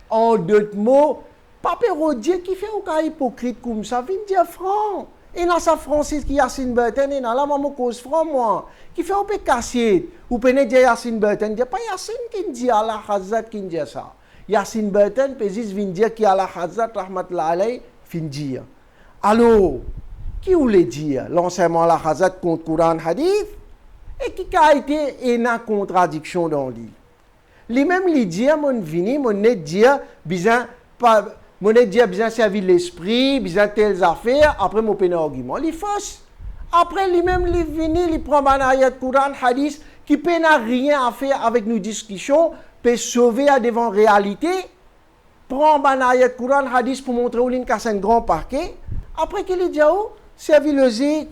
En d'autres mots, pas dire qui fait un hypocrite comme ça, vient dire franc. Et dans sa Francis qui Yassine Burton, et dans la maman cause franc moi, qui fait un peu cassier, ou peut dire Yassine Burton, dit pas Yassine qui dit Allah Hazrat qui dit ça. Yassine Burton peut juste dire qui Allah Hazrat rahmatullah alayhi fin dire. Alors, qui voulait dire l'enseignement Allah Hazrat contre Coran Hadith? Et qui a été une contradiction dans lui. Lui-même, il dit, mon vini, mon net dire, bien, pas, mon net dire, bien servir l'esprit, bien telles affaires, après mon pénal argument. Il fausse. Après, lui-même, il vini, il prend un ayat Coran, hadith, qui n'a rien à faire avec nos discussions, peut sauver à devant réalité, prend un ayat Coran, hadith pour montrer où il y a un grand parquet. Après qu'il dit, oh, servir le zik,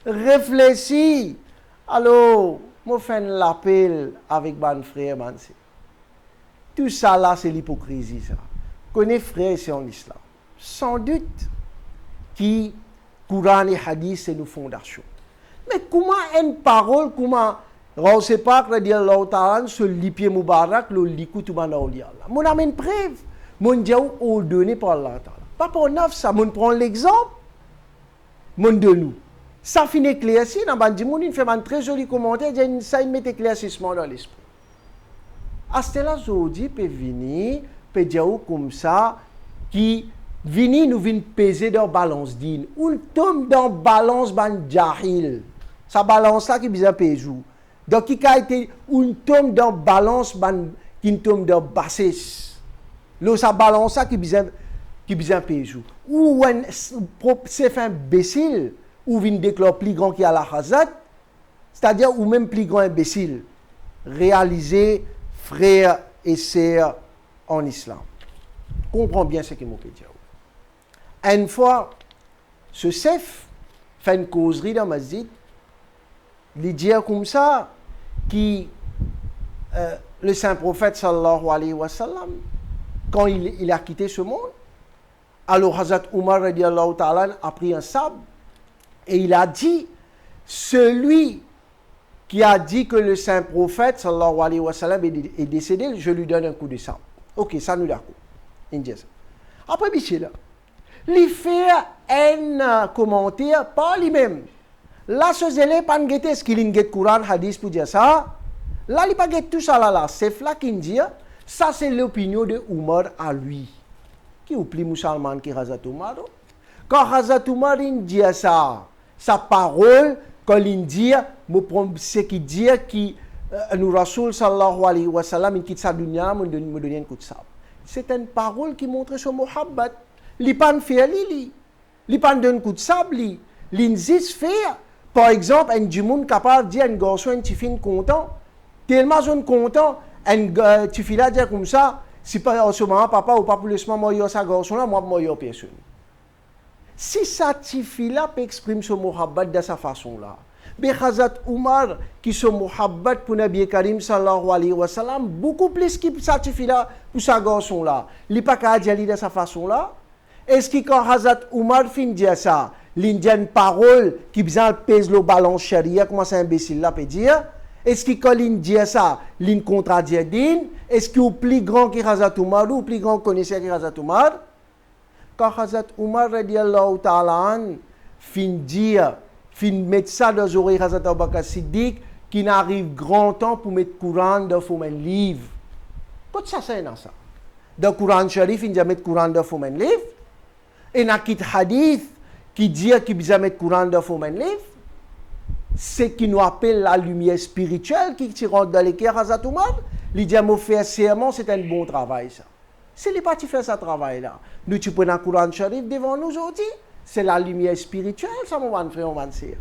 réfléchis. Alors, je fais l'appel avec mon frère, tout ça là, c'est l'hypocrisie. Ça. Connais frère, c'est en islam. Sans doute, qui Coran et Hadith, c'est nos fondations. Mais comment une parole, comment Raoul Pak, radiallahu ta'ala, sur l'ipie Moubarak, le likou tout le monde a mon amène preuve, mon diaou ordonné par Allah ta'ala. Pas pour neuf, ça, mon prend l'exemple, mon de nous. Ça finit éclairci, dans le fait un très joli commentaire, ça met éclaircissement dans l'esprit. À ce là, Zodi peut venir, peut dire comme ça, qui vient nous vient peser dans la balance d'in. Ou tombe dans la balance ban jahil. Sa balance là qui bien peser. Donc, qui a été, ou tombe dans la balance ban, qui tombe dans la bassesse. Là, sa balance là qui bien peser. Ou c'est fait imbécile. Ou vient déclarer plus grand qui a la hazat, c'est-à-dire ou même plus grand imbécile, réaliser frères et sœurs en islam. Comprends bien ce que je peux dire. Une fois, ce chef fait une causerie dans le masjid, il dit comme ça, que le saint prophète sallallahu alayhi wa sallam, quand il a quitté ce monde, alors Hazrat Umar radiallahu ta'ala a pris un sabre, et il a dit, celui qui a dit que le saint prophète, sallallahu alayhi wa sallam, est décédé, je lui donne un coup de sabre. Ok, ça nous d'accord. Il dit ça. Après, Bichela, il fait un commentaire par lui-même. Là, ce zélé, pas de guetter, ce qu'il y a un Coran, hadith pour dire ça. Là, il n'y a pas de tout ça là. C'est là qu'il dit, ça c'est l'opinion de Umar à lui. Qui est plus musulman que Hazrat Umar? Quand Hazrat Umar dit ça, sa parole, quand il dit, ce qu'il dit, que nous Rasoul sallallahu alayhi wa sallam, il quitte sa dunya, me donne un coup de sabre. C'est une parole qui montre son muhabbat. Il pas fait il pas donne un coup de sable, il insiste faire. Par exemple, un du monde capable de dire un garçon, un petit film content, tellement son content, un petit fille là dire comme ça, si pas en ce moment papa ou pas pour le moment moi ça garçon là, moi personne. Si ça petit fille là peut exprimer son muhabbat de sa façon là. Mais Hazrat Umar qui son muhabbat pour Nabi Karim sallallahu alayhi wa sallam beaucoup plus que ça petit fille là pour sa garçon là. Il pas qu'à dire de sa façon là. Est-ce que quand Hazrat Umar fin dire ça, l'indienne parole qui bien pèse le ballon charia, comment ça imbécile là peut dire? Est-ce que quand il dit ça, il contredit din? Est-ce qu'il est plus grand que Hazrat Umar ou plus grand connaisseur que Hazrat Umar? Quand Hazrat Umar radiallahu ta'ala fin mettre ça dans les oreilles de Hazrat Abu Bakr Siddiq, qui n'arrive grand temps pour mettre Coran dans un livre. Qu'est-ce que ça c'est dans ça? Dans le Coran Sharif, il dit mettre Coran dans un livre. Et dans le hadith qui dit qu'il doit mettre Coran dans un livre, c'est qui nous appelle la lumière spirituelle qui rentre dans les cœurs Hazrat Umar. Il dit à faire serment, c'est un bon travail ça. C'est les partis faire ce travail-là. Nous, tu prends le Coran Sharif devant nous aujourd'hui. C'est la lumière spirituelle, ça, mon frère, mon sœur.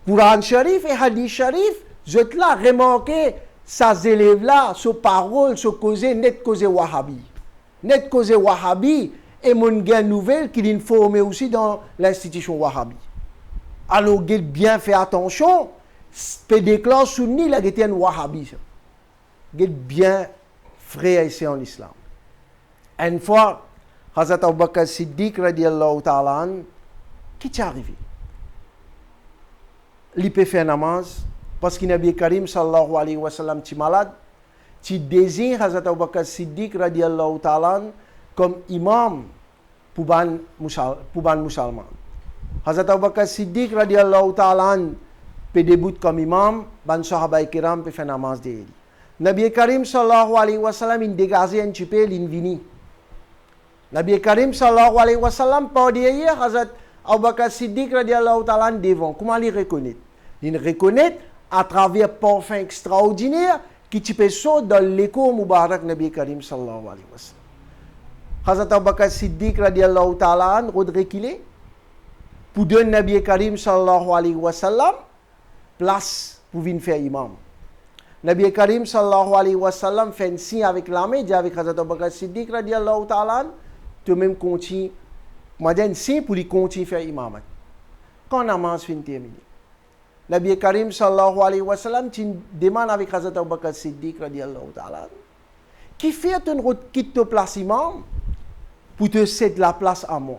Coran Sharif et Hadith Sharif, je te l'ai remarqué, ces élèves-là, ces paroles, ces causes, net cause Wahhabi. Net cause Wahhabi, et mon gain nouvelle qui est formé aussi dans l'institution Wahhabi. Alors, bien fait attention, peut déclarer sunni, la guette un Wahhabi. Bien frère ici en islam. Une fois, Hazrat Abu Bakr Siddiq radiallahu ta'ala, qui est arrivé? Il peut faire namaz Parce que Nabi Karim sallallahu alayhi wa sallam est malade, tu désignes Hazrat Abu Bakr Siddiq radiallahu ta'ala comme imam pour ban musulman. Hazrat Abu Bakr Siddiq radiallahu ta'ala peut débuter comme imam, ban sahaba kiram peut faire namaz de lui. Nabi Karim sallallahu alayhi wa sallam il dégagé un petit peu l'invini. Nabi Karim sallallahu alayhi wa sallam par derrière Hazrat Abu Bakr Siddiq radiallahu ta'ala devant. Comment il reconnaît? Il reconnaît à travers parfum extraordinaire qui tu peux sauter dans l'écho Mubarak Nabi Karim sallallahu alayhi wa sallam. Hazrat Abu Bakr Siddiq radiallahu ta'ala reconnaît qu'il est pour donner Nabi Karim sallallahu alayhi wa sallam place pour venir faire imam. Nabi Karim sallallahu alayhi wa sallam fait un signe avec la main, dit avec Hazrat Abu Bakr Siddiq radiallahu ta'ala, toi-même continue, moi dis un signe pour lui continuer faire imam. Quand la namaz fin terminée. Nabi Karim sallallahu alayhi wa sallam, tu demandes avec Hazrat Abu Bakr Siddiq radiallahu ta'ala, qui fait ton route quitte ta place imam pour te céder la place à moi.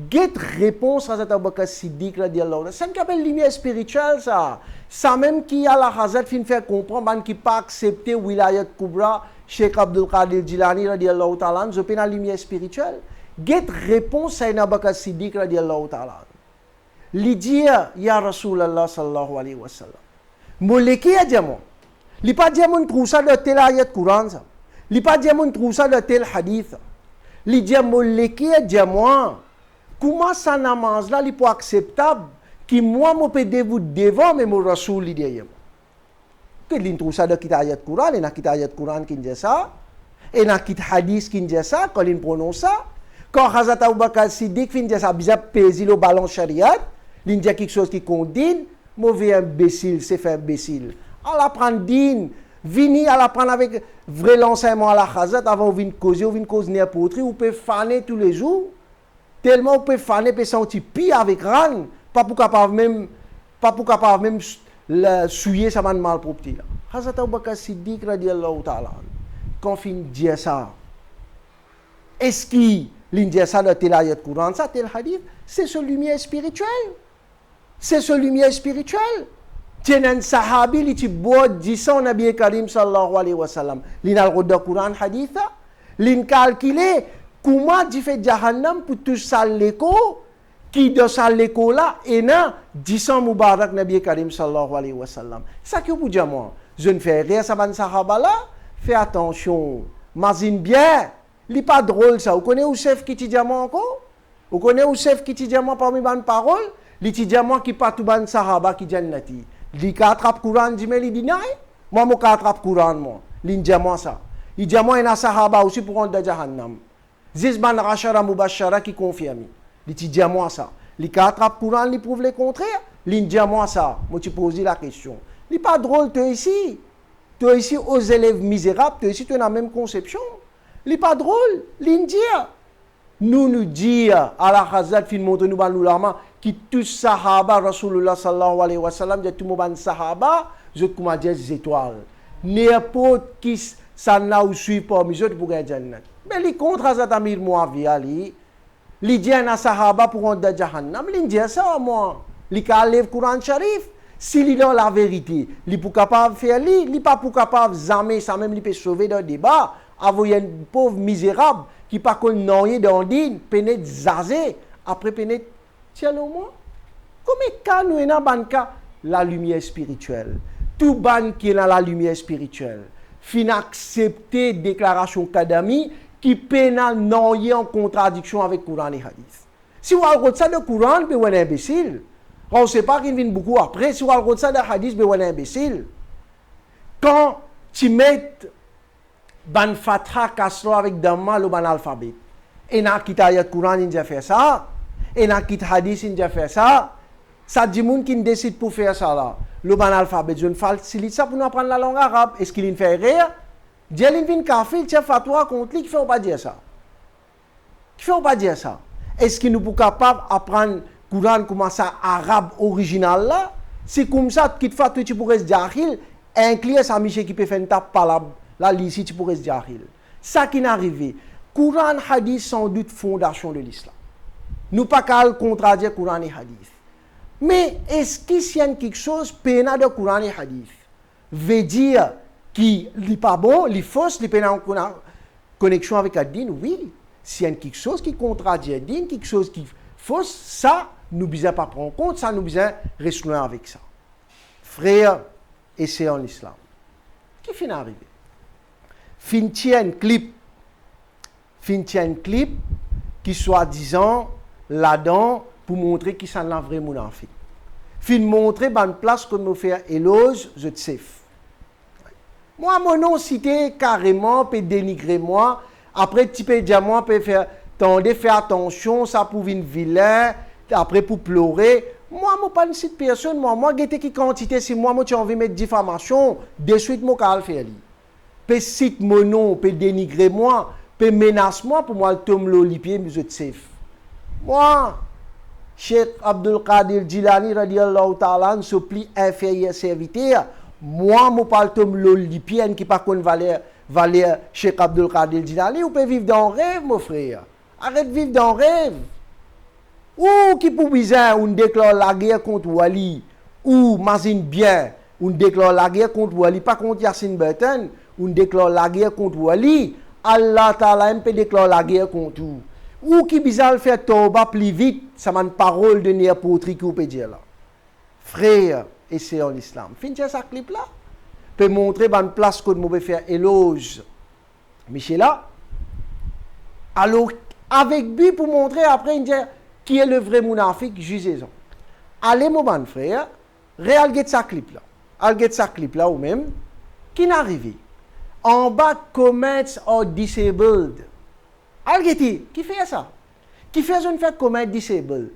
Get réponse Hazrat Abu Bakr Siddiq radiallahu ta'ala. C'est une appelle lumière spirituelle ça. Ça même qui a la Hazrat fin faire comprendre qui pas accepter wilayat kubra Cheikh Abdul Qadir Jilani radiallahu ta'ala, je peine la lumière spirituelle. Get réponse à Abu Bakr Siddiq radiallahu ta'ala. Lidia ya Rasulallah sallallahu alayhi wa sallam. Moleki ya diamant. Li pas diamant trouve ça de tel ayat Coran ça. Li pas diamant trouve ça de tel hadith. Li dia moleki ya diamant. Comment ça namaz là li pas acceptable qui moi me peux vous devant mais mon Rasoul li dia yam. Que li trouve ça de kita ayat Coran et na kita ayat Coran qui dit ça et na kita hadith qui dit ça quand il prononce ça. Quand Hazrat Abu Bakr Siddiq fin dit ça bizarre pèse le ballon shariat. Il dit quelque chose qui condamne, mauvais imbécile, c'est fait imbécile. À l'apprendre din, venir à l'apprendre avec vrai l'enseignement à la Hazrat avant de venir causer n'importe où, vous pouvez faner tous les jours. Tellement vous pouvez faner, vous pouvez sentir pire avec ran, pas pour capable même souiller ça mal pour petit là. Hazrat Abu Bakr Siddiq radiallahu ta'ala, quand fin dit ça, est-ce qu'il dit ça de tel ayat Coran, ça tel hadith, c'est ce lumière spirituelle. C'est ce lumière spirituelle. Tiens un sahabi li ti bo disant Nabi Karim sallallahu alayhi wa sallam. Li na le Coran hadith. Li calculé comment tu fais jahannam pour tout ça l'écho qui de ça l'écho là et na disant Mubarak Nabi Karim sallallahu alayhi wa sallam. Ça que vous dire moi. Je ne fais rien ça ban sahaba là. Fais attention. Mazine bien. Li pas drôle ça. Vous connaissez où chef qui ti diamant encore? Vous connaissez où chef qui ti diamant parmi ban parole? L'étudiant qui pas tout ban sahaba qui jannati. Li ka attrape Coran dit mais li dit non. Moi mo ka attrape Coran moi. Li diamant ça. Il diamant ina sahaba aussi pour rendre jahannam. Zizban rashara mubashara qui confirme. L'étudiant ça. Li ka attrape Coran li prouve le contraire. Li diamant ça. Moi tu poses la question. Li pas drôle toi ici. Toi ici aux élèves misérables, toi ici tu as la même conception. Li pas drôle. Li dire nous dire à la Hazrat fin montre nous ban l'ulama qui tous sahaba Rasulullah sallallahu alayhi wa sallam de tout le monde sahaba je comment dire des étoiles n'importe qui ça n'a ou suit pas mais je pour gagner jannat mais les contre Hazrat Amir Muawiya li dit na sahaba pour rendre jahannam li dit ça moi li ka lève Coran Sharif si li dans la vérité li pour capable faire li pas pour capable jamais ça même li peut sauver dans débat avoyer un pauvre misérable qui pas qu'on n'en dans din pénètre zazé après pénètre tiens le moi comme cas nous en banca la lumière spirituelle tout ban qui est dans la lumière spirituelle fin accepter déclaration kadami qui pénal non en contradiction avec Coran et hadith si vous avez ça de Coran ben on est imbécile on sait pas qu'il vient beaucoup après si vous avez ça de hadith ben on est imbécile quand tu mets ban fatha kasra avec damma le ban alphabet et na kitayat Coran il a fait ça et na kit hadith il a fait ça ça dit moun qui décide pour faire ça là le ban alphabet je ne facilite ça pour nous apprendre la langue arabe est-ce qu'il fait rire Djelin vin kafir tu fatwa contre lui qui fait pas dire ça est-ce qu'il nous pour capable apprendre Coran comment ça arabe original là c'est comme ça qui te fait tu pourrais se jahil inclure ça Michel qui peut faire une tape par là ici tu pourrais se jahil ça qui n'est arrivé Coran hadith sans doute fondation de l'islam nous pas qu'à contredire Coran et hadith Mais est-ce qu'il y a quelque chose, pena de Coran et Hadith, veut dire qu'il n'est pas bon, il est faux, il est en connexion avec Ad-Din? Oui. S'il y a quelque chose qui contredit Ad-Din, quelque chose qui est faux, ça, nous ne besoin pas prendre en compte, ça, nous besoin rester loin avec ça. Frère, et c'est en islam. Qui finit arrivé? Fin tient un clip qui soi-disant là-dedans pour montrer qui sont la vraie mounafik. Fin montrer une place que nous faire éloge, je te sais. Moi, mon nom cité carrément, peut dénigrer moi. Après, tu peux dire moi, peut faire attention, ça pour une vilain, après pour pleurer. Moi, je ne pas une cite personne, moi, je qui quantité, si moi, tu as envie de mettre diffamation, de suite, moi, je vais faire. Peut cite mon nom, peut dénigrer moi, peut menacer moi, pour moi, le tombe l'olipier, mais je te sais. Moi, Cheikh Abdul Qadir Jilani, radiallahu ta'ala, se plie inférieur serviteur. Moi, je parle de l'olipier, qui pas qu'on valeur Cheikh Abdul Qadir Jilani, ou peut vivre dans le rêve, mon frère. Arrête de vivre dans le rêve. Ou qui pour bizarre, on déclare la guerre contre Wali, ou imagine bien, on déclare la guerre contre Wali, pas contre Yassine Burton, on déclare la guerre contre Wali, Allah Ta'ala peut déclarer la guerre contre vous. Ou qui bizarre faire tauba plus vite, ça m'a une parole de n'importe qui peut dire là. Frère, et c'est en islam. Finissez ce clip là, peut montrer une place que nous pouvons faire éloge. Michel là, alors avec lui pour montrer après, il dit qui est le vrai mounafik, jugez-en. Allez, mon frère, regardez ce clip là. Regardez ce clip là ou même, qui n'est arrivé. En bas, comments are disabled. Regardez, qui fait ça? Qui fait une fait comment disabled?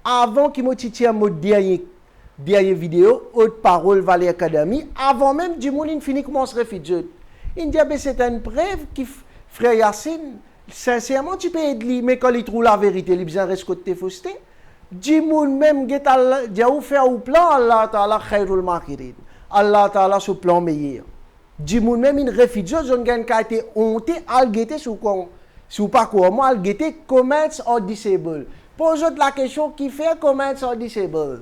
Avant qu'il me tire mon dernière vidéo, haute parole Valley Academy, avant même du monde, il finit comment se réfugier. Il dit, c'est une preuve qui, frère Yassine, sincèrement, tu peux aider, mais quand il trouve la vérité, il besoin de rescoter fausseté. Du monde même, il a fait un plan, Allah Ta'ala, khairul makirin. Allah Ta'ala, ce plan meilleur. Du monde même, il réfugié, je ne gagne qu'à être honté, al guetter sous pas quoi, moi, al guetter, comments are disabled. Pose la question, qui fait comments are disabled?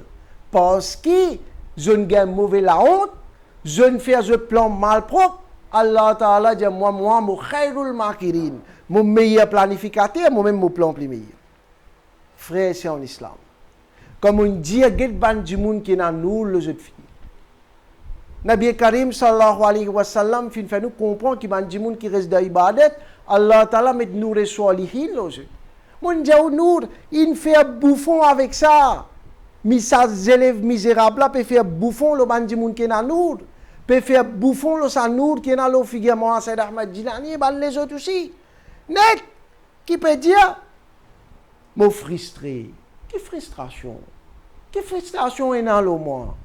Parce que je ne gagne mauvais la honte, je ne fais un plan malpropre. Allah Ta'ala dit, moi, mon khairul makirin. Mon meilleur planificateur, moi-même mon plan plus meilleur. Frère, c'est en islam. Comme on dit, il y a du monde qui est dans nous, le jeu de filles. Nabi Karim sallallahu alayhi wa sallam fait nous comprendre qu'il y a du monde qui reste dans l'ibadat. Allah Ta'ala met nous les solihin, le jeu. Mon Dieu, nous, il fait bouffon avec ça. Mais ça, élèves misérables, peut faire bouffon le ban du monde qui est dans nous. Peut faire bouffon le sanour qui est dans le figurement à Sayyid Ahmad Jilani, et les autres aussi. Net, qui peut dire, me frustré. Quelle frustration? Quelle frustration est dans le moi?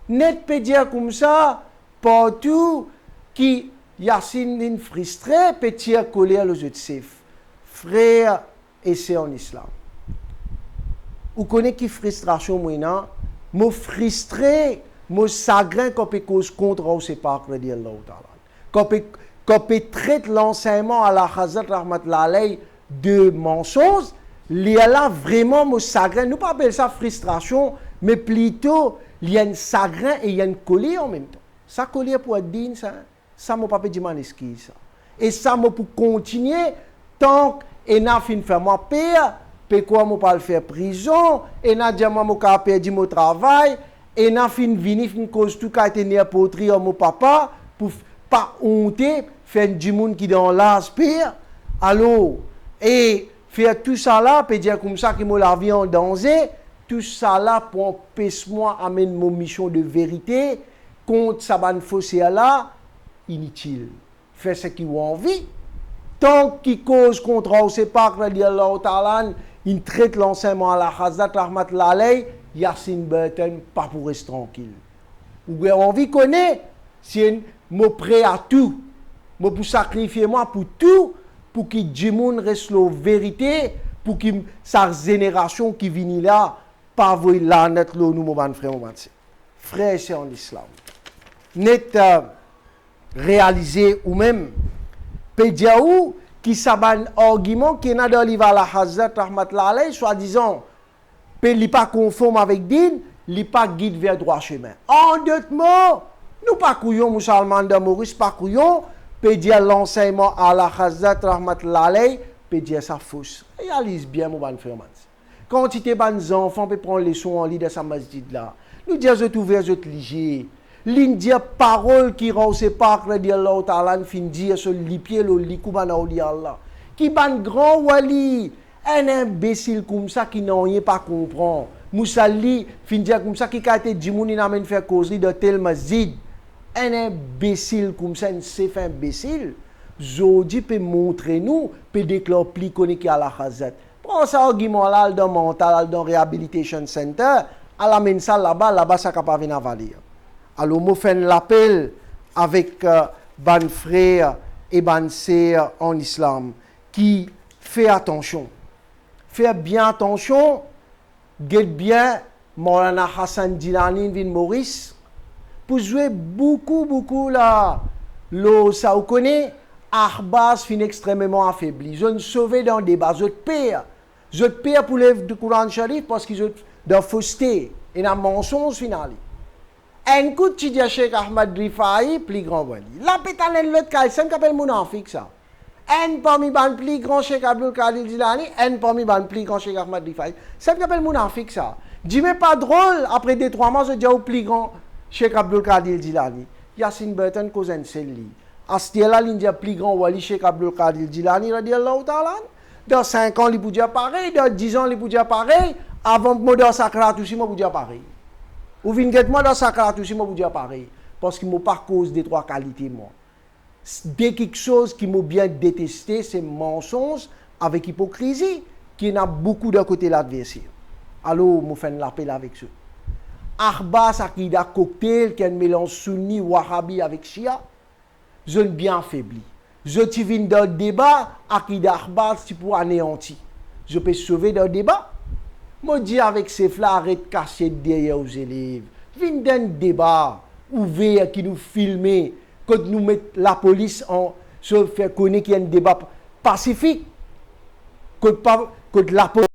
Net peut dire comme ça, partout, qui Yassine est frustré, peut dire colère le jeu de sif. Frère, et c'est en islam. Vous connaissez qui frustration, moi, me frustré, me chagrin quand peut cause contre ou c'est pas, radiallahu ta'ala. Quand peut traiter l'enseignement à la Hazrat Rahmatullah alayhi de mensonges, il y a là vraiment mon chagrin. Nous ne pas appeler ça frustration, mais plutôt il y a un chagrin et il y a une colère en même temps. Ça colère pour être digne, ça m'a pas dire mon excuse ça. Et ça m'a pour continuer tant que n'a fin faire moi père, puis quoi m'a pas le faire prison, et n'a dit moi m'a perdu mon travail, et n'a fin venir fin cause tout qu'a été né pour trier mon papa pour pas honter faire du monde qui dans l'aspire. Alors et faire tout ça là, peut dire comme ça que moi la vie en danger, tout ça là pour empêcher moi amène mon mission de vérité contre ça ban fossé là inutile. Faire ce qui a envie. Tant qu'il cause contre ou c'est pas radiallahu ta'ala, il traite l'enseignement à la Hazrat Rahmatullah alayhi, Yassine Burton pas pour rester tranquille. Ou avez envie connaître si je prêt à tout, je pour sacrifier moi pour tout pour que du monde reste la vérité, pour que sa génération qui vient là pas voir la net nous mon frère mon frère c'est en islam. Net réalisé ou même Pédiaou qui s'aban argument qui n'a dans livre la Hazrat Rahmatullah alayhi soi-disant puis il n'est pas conforme avec din, il n'est pas guide vers droit chemin. En d'autres mots, nous pas couillons, musulmans de Maurice, pas couillons, peut dire l'enseignement à la Khazat Rahmatullah alayh, peut dire ça fausse. Réalise bien, mon bon frère. Quand tu es des enfants, peut prendre les sons en lit de sa masjid là. Nous disons, je t'ouvre, je te liger. L'india parole qui rend ses pas, radiallahu ta'ala, fin dire sur les pieds, le likoumana ou Allah. Qui ban grand wali, un imbécile comme ça qui n'a rien pas comprend. Moussali, fin dire comme ça, qui a été djimouni n'amène faire causerie de tel masjid. Un imbécile comme ça, un chef imbécile. Zodi peut montrer nous, peut déclarer plus qu'on est à la khazat. Prends ça argument là, dans mental, dans rehabilitation center, à la mène ça là-bas, ça capable venir valer. Alors, moi, fais l'appel avec ban frères et ban sœurs en islam qui fait attention. Fait bien attention, guette bien Maulana Hassan Dilani vin Maurice pour jouer beaucoup là. Ça vous connaît, Arbas fin extrêmement affaibli. Je ne sauvé dans le débat, je te perds pour l'œuvre du Coran Sharif parce qu'ils ont de fausseté et un mensonge final. Un coup de dis à Cheikh Ahmad Rifai, plus grand wali. La pétale l'autre calcem qui appelle Mounafik ça. Un parmi les plus grands Cheikh Abdul Qadir Jilani, un parmi les plus grands Cheikh Ahmad Rifai. C'est qui appelle Mounafik ça. Dis-moi pas drôle, après 2-3 mois, je dis au plus grand Cheikh Abdul Qadir Jilani. Yassine Burton cause un selli. À ce là, il y a plus grand wali Cheikh Abdul Qadir Jilani, radiallahu ta'ala. Dans 5 ans, il peut dire pareil, dans 10 ans, il peut dire pareil. Avant que je Sakrat aussi, je peux dire pareil. Ou vingt-moi dans Sakrat aussi, je peux dire pareil. Parce qu'il ne m'a pas cause des 3 qualités, moi. Dès quelque chose qui m'a bien détesté, c'est mensonge avec hypocrisie, qui n'a beaucoup de côté l'adversaire. Alors, je fais l'appel avec ça. Arbas Akida cocktail, qui est un mélange sunni wahhabi avec Shia, je suis bien affaibli. Je suis venu dans le débat, Akida Arbas, c'est pour anéantir. Je peux sauver dans le débat. Moi, je dis avec ces flats, arrête de casser derrière aux élèves. Viens dans un débat ouvert qui nous filme, quand nous mettons la police en se faire connaître qu'il y a un débat pacifique, que la police